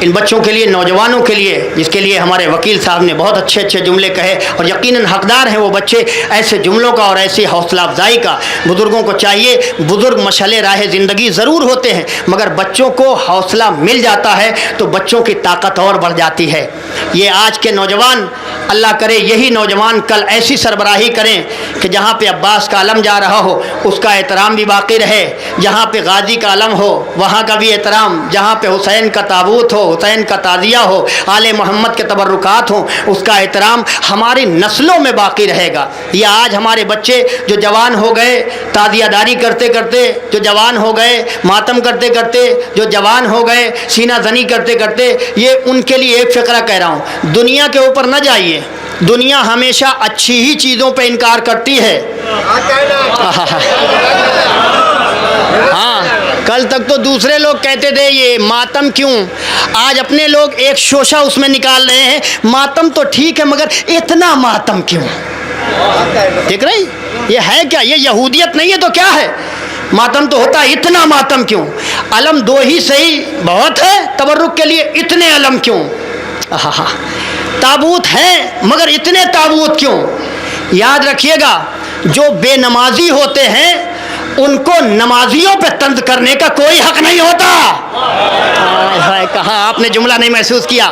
ان بچوں کے لیے, نوجوانوں کے لیے, جس کے لیے ہمارے وکیل صاحب نے بہت اچھے اچھے جملے کہے, اور یقیناً حقدار ہیں وہ بچے ایسے جملوں کا اور ایسی حوصلہ افزائی کا. بزرگوں کو چاہیے, بزرگ مشعل راہ زندگی ضرور ہوتے ہیں مگر بچوں کو حوصلہ مل جاتا ہے تو بچوں کی طاقت اور بڑھ جاتی ہے. یہ آج کے نوجوان, اللہ کرے یہی نوجوان کل ایسی سربراہی کریں کہ جہاں پہ عباس کا علم جا رہا ہو اس کا احترام بھی باقی رہے, جہاں پہ غازی کا علم ہو وہاں کا بھی احترام, جہاں پہ حسین کا تابوت ہو, حسین کا تعزیہ ہو, آل محمد کے تبرکات ہوں, اس کا احترام ہماری نسلوں میں باقی رہے گا. یہ آج ہمارے بچے جو جوان ہو گئے, تعزیہ داری کرتے کرتے جو جوان ہو گئے, ماتم کرتے کرتے جو جوان ہو گئے, سینہ زنی کرتے کرتے, یہ ان کے لیے ایک فقرہ کہہ رہا ہوں, دنیا کے اوپر نہ جائیے. دنیا ہمیشہ اچھی ہی چیزوں پہ انکار کرتی ہے. ہاں, کل تک تو دوسرے لوگ کہتے تھے یہ ماتم کیوں، آج اپنے لوگ ایک شوشہ اس میں نکال رہے ہیں، ماتم تو ٹھیک ہے مگر اتنا ماتم کیوں؟ دیکھ رہے یہ ہے کیا؟ یہ یہودیت نہیں ہے تو کیا ہے؟ ماتم تو ہوتا ہے، اتنا ماتم کیوں؟ علم دو ہی صحیح بہت ہے تبرک کے لیے، اتنے علم کیوں؟ تابوت ہیں مگر اتنے تابوت کیوں؟ یاد رکھیے گا جو بے نمازی ہوتے ہیں ان کو نمازیوں پہ طنز کرنے کا کوئی حق نہیں ہوتا۔ کہا آپ نے جملہ نہیں محسوس کیا؟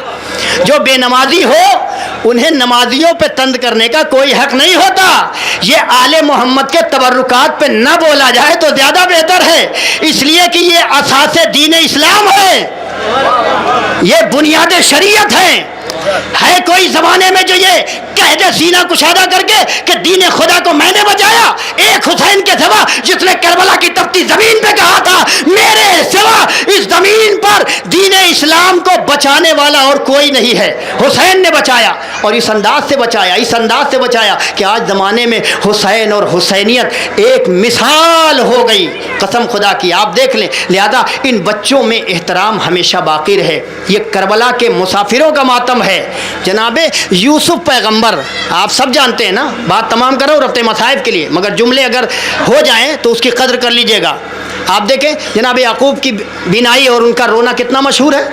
جو بے نمازی ہو انہیں نمازیوں پہ طنز کرنے کا کوئی حق نہیں ہوتا۔ یہ آل محمد کے تبرکات پہ نہ بولا جائے تو زیادہ بہتر ہے، اس لیے کہ یہ اساس دین اسلام ہے، یہ بنیاد شریعت ہے کوئی زمانے میں جو یہ کہہ دے سینہ کشادہ کر کے کہ دین خدا کو میں نے بچایا، ایک حسین کے سوا جس نے کربلا کی تپتی زمین پہ کہا تھا میرے سوا اس زمین پر دین اسلام کو بچانے والا اور کوئی نہیں ہے، حسین نے بچایا اور اس انداز سے بچایا، اس انداز سے بچایا کہ آج زمانے میں حسین اور حسینیت ایک مثال ہو گئی، قسم خدا کی آپ دیکھ لیں۔ لہذا ان بچوں میں احترام ہمیشہ باقی رہے۔ یہ کربلا کے مسافروں کا ماتم ہے۔ جناب یوسف پیغمبر آپ سب جانتے ہیں نا، بات تمام کر رہا ہوں رفع مصائب کے لیے، مگر جملے اگر ہو جائیں تو اس کی قدر کر لیجئے گا۔ آپ دیکھیں جناب یعقوب کی بینائی اور ان کا رونا کتنا مشہور ہے۔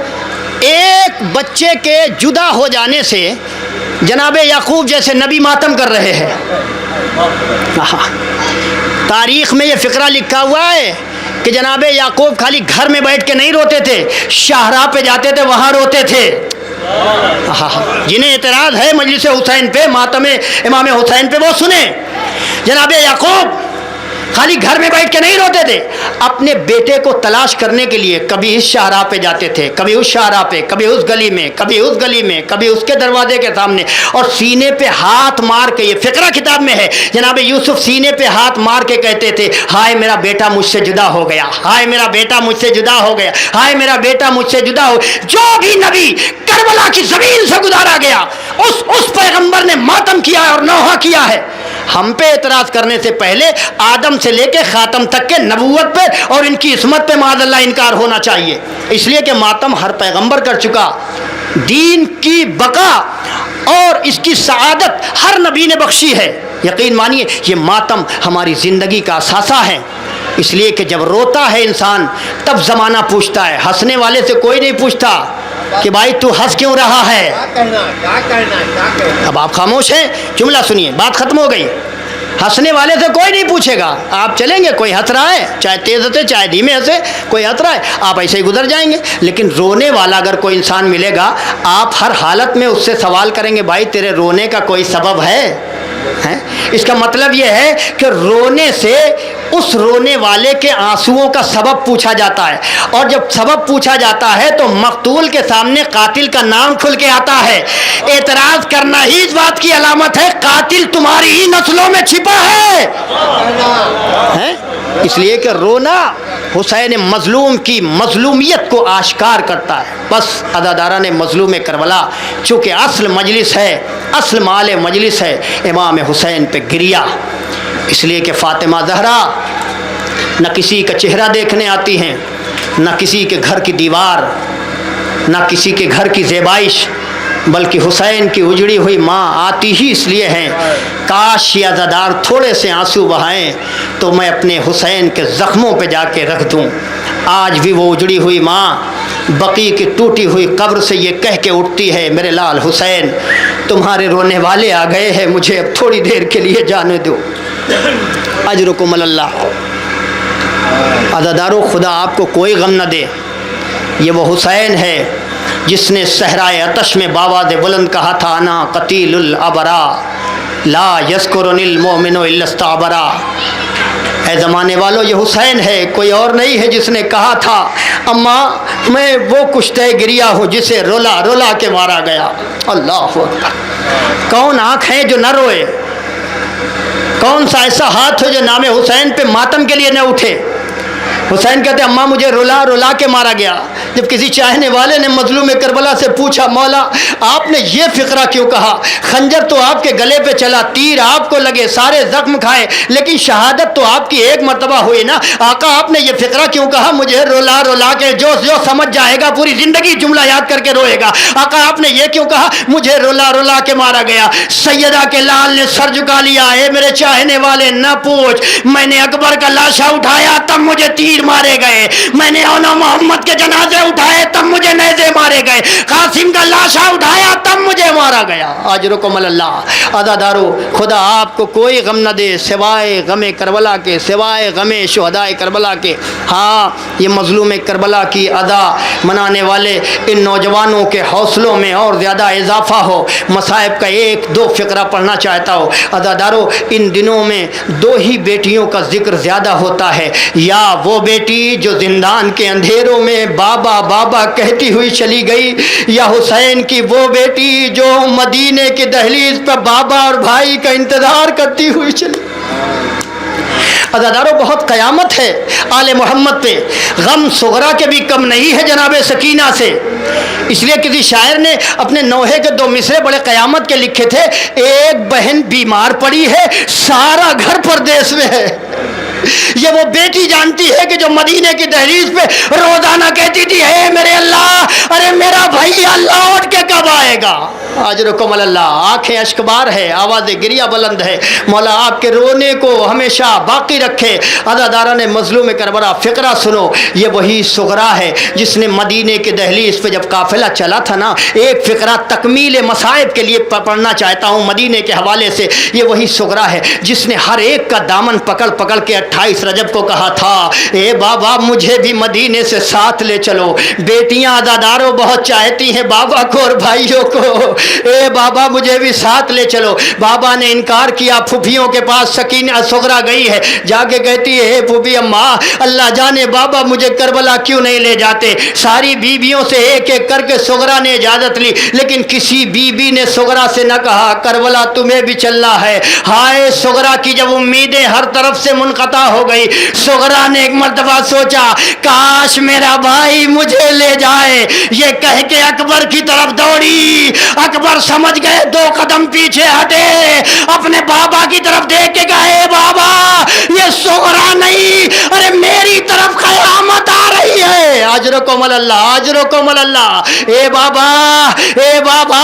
ایک بچے کے جدا ہو جانے سے جناب یعقوب جیسے نبی ماتم کر رہے ہیں۔ تاریخ میں یہ فقرہ لکھا ہوا ہے کہ جناب یعقوب خالی گھر میں بیٹھ کے نہیں روتے تھے، شاہراہ پہ جاتے تھے وہاں روتے تھے۔ جنہیں اعتراض ہے مجلس حسین پہ، ماتم امام حسین پہ، وہ سنیں۔ جناب یعقوب خالی گھر میں بیٹھ کے نہیں روتے تھے، اپنے بیٹے کو تلاش کرنے کے لیے کبھی اس شاہراہ پہ جاتے تھے، کبھی اس شاہراہ پہ، کبھی اس گلی میں، کبھی اس گلی میں، کبھی اس کے دروازے کے سامنے، اور سینے پہ ہاتھ مار کے، یہ فقرہ کتاب میں ہے، جناب یوسف سینے پہ ہاتھ مار کے کہتے تھے ہائے میرا بیٹا مجھ سے جدا ہو گیا، ہائے میرا بیٹا مجھ سے جدا ہو گیا، ہائے میرا بیٹا مجھ سے جدا ہو۔ جو بھی نبی کربلا کی زمین سے گزارا گیا اس پیغمبر نے ماتم کیا ہے اور نوحہ کیا ہے۔ ہم پہ اعتراض کرنے سے پہلے آدم سے لے کے خاتم تک کے نبوت پہ اور ان کی عصمت پہ معاذ اللہ انکار ہونا چاہیے، اس لیے کہ ماتم ہر پیغمبر کر چکا۔ دین کی بقا اور اس کی سعادت ہر نبی نے بخشی ہے، یقین مانیے یہ ماتم ہماری زندگی کا اثاثہ ہے، اس لیے کہ جب روتا ہے انسان تب زمانہ پوچھتا ہے، ہنسنے والے سے کوئی نہیں پوچھتا کہ بھائی تو ہنس کیوں رہا ہے۔ اب آپ خاموش ہیں، جملہ سنیے، بات ختم ہو گئی۔ ہنسنے والے سے کوئی نہیں پوچھے گا، آپ چلیں گے کوئی ہنس رہا ہے، چاہے تیز ہنسے چاہے دھیمے ہنسے، کوئی ہنس رہا ہے آپ ایسے ہی گزر جائیں گے۔ لیکن رونے والا اگر کوئی انسان ملے گا آپ ہر حالت میں اس سے سوال کریں گے بھائی تیرے رونے کا کوئی سبب ہے؟ اس کا مطلب یہ ہے کہ رونے سے اس رونے والے کے آنسوؤں کا سبب پوچھا جاتا ہے، اور جب سبب پوچھا جاتا ہے تو مقتول کے سامنے قاتل کا نام کھل کے آتا ہے۔ اعتراض کرنا ہی اس بات کی علامت ہے قاتل تمہاری ہی نسلوں میں چھپا ہے۔ اس لیے کہ رونا حسین مظلوم کی مظلومیت کو آشکار کرتا ہے۔ بس عزاداران مظلوم کربلا چونکہ اصل مجلس ہے، اصل مال مجلس ہے، امام حسین پہ گریا، اس لیے کہ فاطمہ زہرا نہ کسی کا چہرہ دیکھنے آتی ہیں، نہ کسی کے گھر کی دیوار، نہ کسی کے گھر کی زیبائش، بلکہ حسین کی اجڑی ہوئی ماں آتی ہی اس لیے ہیں کاش یہ عزادار تھوڑے سے آنسو بہائیں تو میں اپنے حسین کے زخموں پہ جا کے رکھ دوں۔ آج بھی وہ اجڑی ہوئی ماں بقی کی ٹوٹی ہوئی قبر سے یہ کہہ کے اٹھتی ہے میرے لال حسین تمہارے رونے والے آ گئے ہیں، مجھے اب تھوڑی دیر کے لیے جانے دو۔ اجرکم اللہ۔ عزادارو خدا آپ کو کوئی غم نہ دے، یہ وہ حسین ہے جس نے صحرائے عطش میں باواز بلند کہا تھا انا قتیل الابرا لا یذکرنی المؤمن الا استعبرا۔ اے زمانے والو یہ حسین ہے، کوئی اور نہیں ہے جس نے کہا تھا اماں میں وہ کشتے گریا ہوں جسے رولا رولا کے مارا گیا۔ اللہ اکبر۔ کون آنکھ ہے جو نہ روئے؟ کون سا ایسا ہاتھ ہو جو نام حسین پہ ماتم کے لیے نہ اٹھے؟ حسین کہتے اماں مجھے رلا رلا کے مارا گیا. جب کسی چاہنے والے نے مظلوم کربلا سے پوچھا مولا آپ نے یہ فقرہ کیوں کہا؟ خنجر تو آپ کے گلے پہ چلا، تیر آپ کو لگے، سارے زخم کھائے، لیکن شہادت تو آپ کی ایک مرتبہ ہوئی نا. آقا آپ نے یہ فقرہ کیوں کہا؟ مجھے رلا رلا کے، جو سمجھ جائے گا پوری زندگی جملہ یاد کر کے روئے گا. آقا آپ نے یہ کیوں کہا؟ مجھے رلا رلا کے مارا گیا. سیدہ کے لال نے سر جھکا لیا. اے میرے چاہنے والے نہ پوچھ، میں نے اکبر کا لاشا اٹھایا تب مجھے تیر مارے گئے، میں نے اونا محمد کے جنازے اٹھائے تب مجھے نیزے مارے گئے، قاسم کا لاشا اٹھایا تب مجھے مارا گیا. اجرکم اللہ. عزادارو خدا آپ کو کوئی غم نہ دے سوائے غم کربلا کے، سوائے غم شہدائے کربلا کے. ہاں یہ مظلوم کربلا کی ادا منانے والے ان نوجوانوں کے حوصلوں میں اور زیادہ اضافہ ہو. مصائب کا ایک دو فقرہ پڑھنا چاہتا ہوں. عزادارو ان دنوں میں دو ہی بیٹیوں کا ذکر زیادہ ہوتا ہے. یا وہ بیٹی جو زندان کے اندھیروں میں بابا بابا کہتی ہوئی چلی گئی، یا حسین کی وہ بیٹی جو مدینے کی دہلیز پر بابا اور بھائی کا انتظار کرتی ہوئی چلی. عزادارو بہت قیامت ہے آل محمد پہ، غم صغرا کے بھی کم نہیں ہے جناب سکینہ سے. اس لیے کسی شاعر نے اپنے نوحے کے دو مصرے بڑے قیامت کے لکھے تھے. ایک بہن بیمار پڑی ہے، سارا گھر پردیس میں ہے. یہ وہ بیٹی جانتی ہے کہ جو مدینے کی دہلیز پہ روزانہ کہتی تھی اے میرے اللہ، ارے میرا بھیا لوٹ کے کب آئے گا. اجرکم اللہ. آنکھیں اشکبار ہے، آواز گریہ بلند ہے. مولا آپ کے رونے کو ہمیشہ باقی رکھے. عزاداران مظلوم کربلا فقرہ سنو. یہ وہی صغرا ہے جس نے مدینے کی دہلیز پہ جب قافلہ چلا تھا نا، ایک فقرہ تکمیل مصائب کے لیے پڑھنا چاہتا ہوں مدینے کے حوالے سے. یہ وہی صغرا ہے جس نے ہر ایک کا دامن پکڑ پکڑ کے 28 رجب کو کہا تھا اے بابا مجھے بھی مدینے سے ساتھ لے چلو. بیٹیاں عزاداروں بہت چاہتی ہیں بابا کو اور بھائیوں کو، اے بابا مجھے بھی ساتھ لے چلو. بابا نے انکار کیا. پھوپھیوں کے پاس سکینہ صغرا گئی ہے، جا کے کہتی ہے اے پھوپھی اماں، اللہ جانے بابا مجھے کربلا کیوں نہیں لے جاتے. ساری بیویوں سے ایک ایک کر کے صغرا نے اجازت لی، لیکن کسی بیوی نے صغرا سے نہ کہا کربلا تمہیں بھی چلنا ہے. ہائے صغرا کی جب امیدیں ہر طرف سے منقطع ہو گئی، صغرا نے ایک مرتبہ سوچا کاش میرا بھائی مجھے لے جائے. یہ کہہ کے اکبر کی طرف دوڑی. اکبر سمجھ گئے، 2 قدم پیچھے ہٹے، اپنے بابا کی طرف دیکھ کے کہے بابا یہ صغرا نہیں، ارے میری طرف قیامت آ رہی ہے. اجرکم اللہ، اجرکم اللہ. اے بابا، اے بابا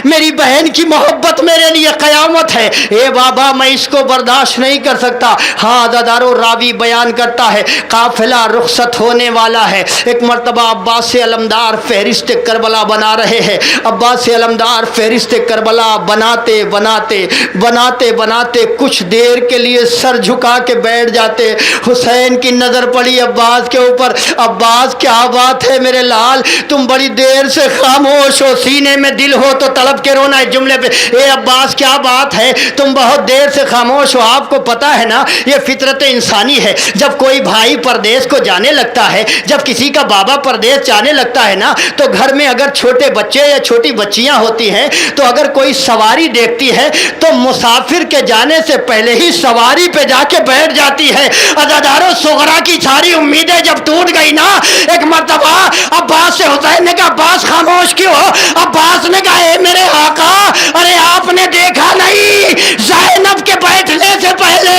میری بہن کی محبت میرے لیے قیامت ہے. اے بابا میں اس کو برداشت نہیں کر سکتا. ہاں عزادارو راوی بیان کرتا ہے قافلہ رخصت ہونے والا ہے. ایک مرتبہ عباس علمدار فہرست کربلا بنا رہے ہیں. عباس علمدار فہرست کربلا بناتے بناتے بناتے بناتے کچھ دیر کے لیے سر جھکا کے بیٹھ جاتے. حسین کی نظر پڑی عباس کے اوپر. عباس کیا بات ہے میرے لال، تم بڑی دیر سے خاموش ہو، سینے میں دل ہو تو طلب کے رونا. اس جملے پہ اے عباس کیا بات ہے، تم بہت دیر سے خاموش ہو. آپ کو پتہ ہے نا یہ فطرت انسانی ہے. جب کوئی بھائی پردیس کو جانے لگتا ہے، جب کسی کا بابا پردیس جانے لگتا ہے نا، تو گھر میں اگر چھوٹے بچے یا چھوٹی بچیاں ہوتی ہیں تو اگر کوئی سواری دیکھتی ہے تو مسافر کے جانے سے پہلے ہی سواری پہ جا کے بیٹھ جاتی ہے. عزادارو صغرا کی ساری امیدیں جب ٹوٹ گئی نا، ایک مرتبہ عباس سے حسین نے کہا عباس خاموش کیوں ہو؟ عباس نے کہا اے میرے آقا، ارے آپ نے دیکھا نہیں زینب کے بیٹھنے سے پہلے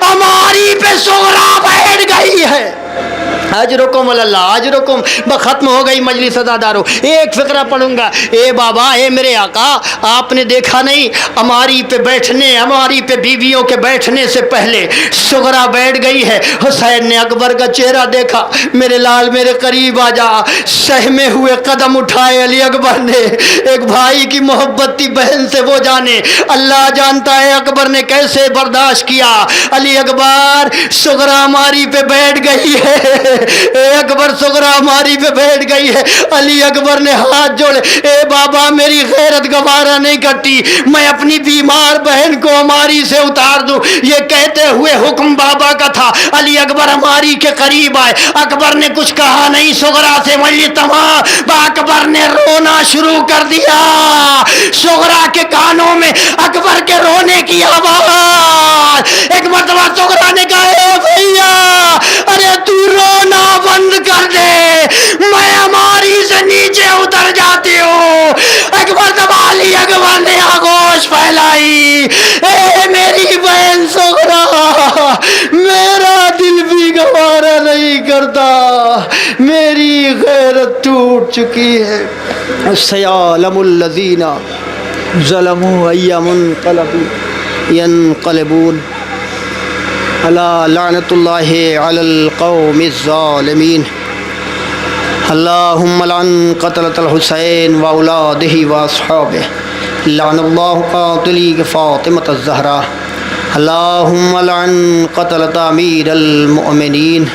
ہماری پہ صغرا بیٹھ گئی ہے. اجرکم اللہ، اجرکم. ختم ہو گئی مجلس. عزادارو ایک فقرہ پڑھوں گا. اے بابا، اے میرے آقا، آپ نے دیکھا نہیں ہماری پہ بیٹھنے، ہماری پہ بیویوں کے بیٹھنے سے پہلے صغرا بیٹھ گئی ہے. حسین نے اکبر کا چہرہ دیکھا. میرے لال میرے قریب آ جا. سہمے ہوئے قدم اٹھائے علی اکبر نے. ایک بھائی کی محبت تھی بہن سے وہ جانے، اللہ جانتا ہے اکبر نے کیسے برداشت کیا. علی اکبر صغرا ہماری پہ بیٹھ گئی ہے. اے اکبر صغرا ہماری پہ بیٹھ گئی ہے. علی اکبر نے ہاتھ جوڑے. اے بابا میری غیرت گوارا نہیں کرتی، میں اپنی بیمار بہن کو ہماری سے اتار دوں. یہ کہتے ہوئے حکم بابا کا تھا. علی اکبر ہماری کے قریب آئے. اکبر نے کچھ کہا نہیں صغرا سے. مجلس تمام. اکبر نے رونا شروع کر دیا. صغرا کے کانوں میں اکبر کے رونے کی آواز. ایک مرتبہ صغرا نے کہا اے بھیا، ارے تو رو رغبت نے آغوش پھیلائی، اے میری بہن سغرا، میرا دل بھی گوارا نہیں کرتا، میری غیرت ٹوٹ چکی ہے۔ سیعلم الذین ظلموا ای منقلب ینقلبون، الا لعنت اللہ علی القوم الظالمین۔ اللہم لعن قتلۃ الحسین واولادہ واصحابہ، لعن اللہ قاتلی فاطمۃ الزہرا، اللہم لعن قتلۃ امیر المؤمنین،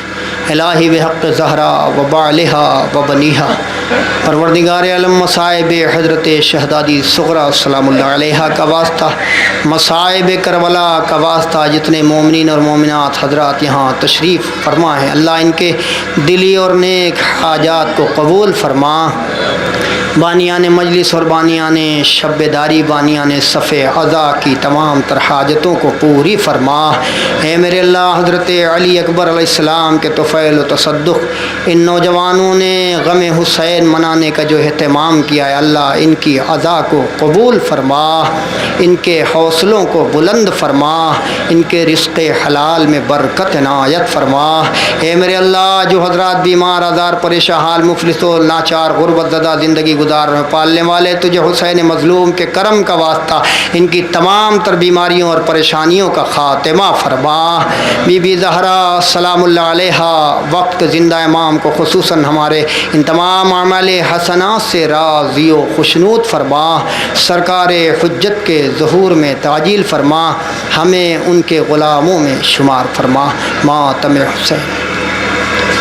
الہی بحق زہرا و بعلہا و بنیہا۔ پروردگار عالم مصائب حضرت شہزادی صغرا سلام اللہ علیہا کا واسطہ، مصائب کربلا کا واسطہ، جتنے مومنین اور مومنات حضرات یہاں تشریف فرما ہیں، اللہ ان کے دلی اور نیک حاجات کو قبول فرما۔ بانیان مجلس اور بانیان شب داری، بانیان صف عزا کی تمام تر حاجتوں کو پوری فرما۔ اے میرے اللہ، حضرت علی اکبر علیہ السلام کے طفیل و تصدق ان نوجوانوں نے غم حسین منانے کا جو اہتمام کیا ہے، اللہ ان کی عزا کو قبول فرما، ان کے حوصلوں کو بلند فرما، ان کے رزق حلال میں برکت عنایت فرما۔ اے میرے اللہ، جو حضرات بیمار، آزار، پریشان حال، مفلس و لاچار، غربت زدہ زندگی گزار میں پالنے والے، تجھے حسین مظلوم کے کرم کا واسطہ ان کی تمام تر بیماریوں اور پریشانیوں کا خاتمہ فرما۔ بی بی زہرا سلام اللہ علیہا وقت زندہ امام کو خصوصاً ہمارے ان تمام اعمال حسنات سے راضی و خوشنود فرما، سرکار حجت کے ظہور میں تعجیل فرما، ہمیں ان کے غلاموں میں شمار فرما۔ ماتم حسین۔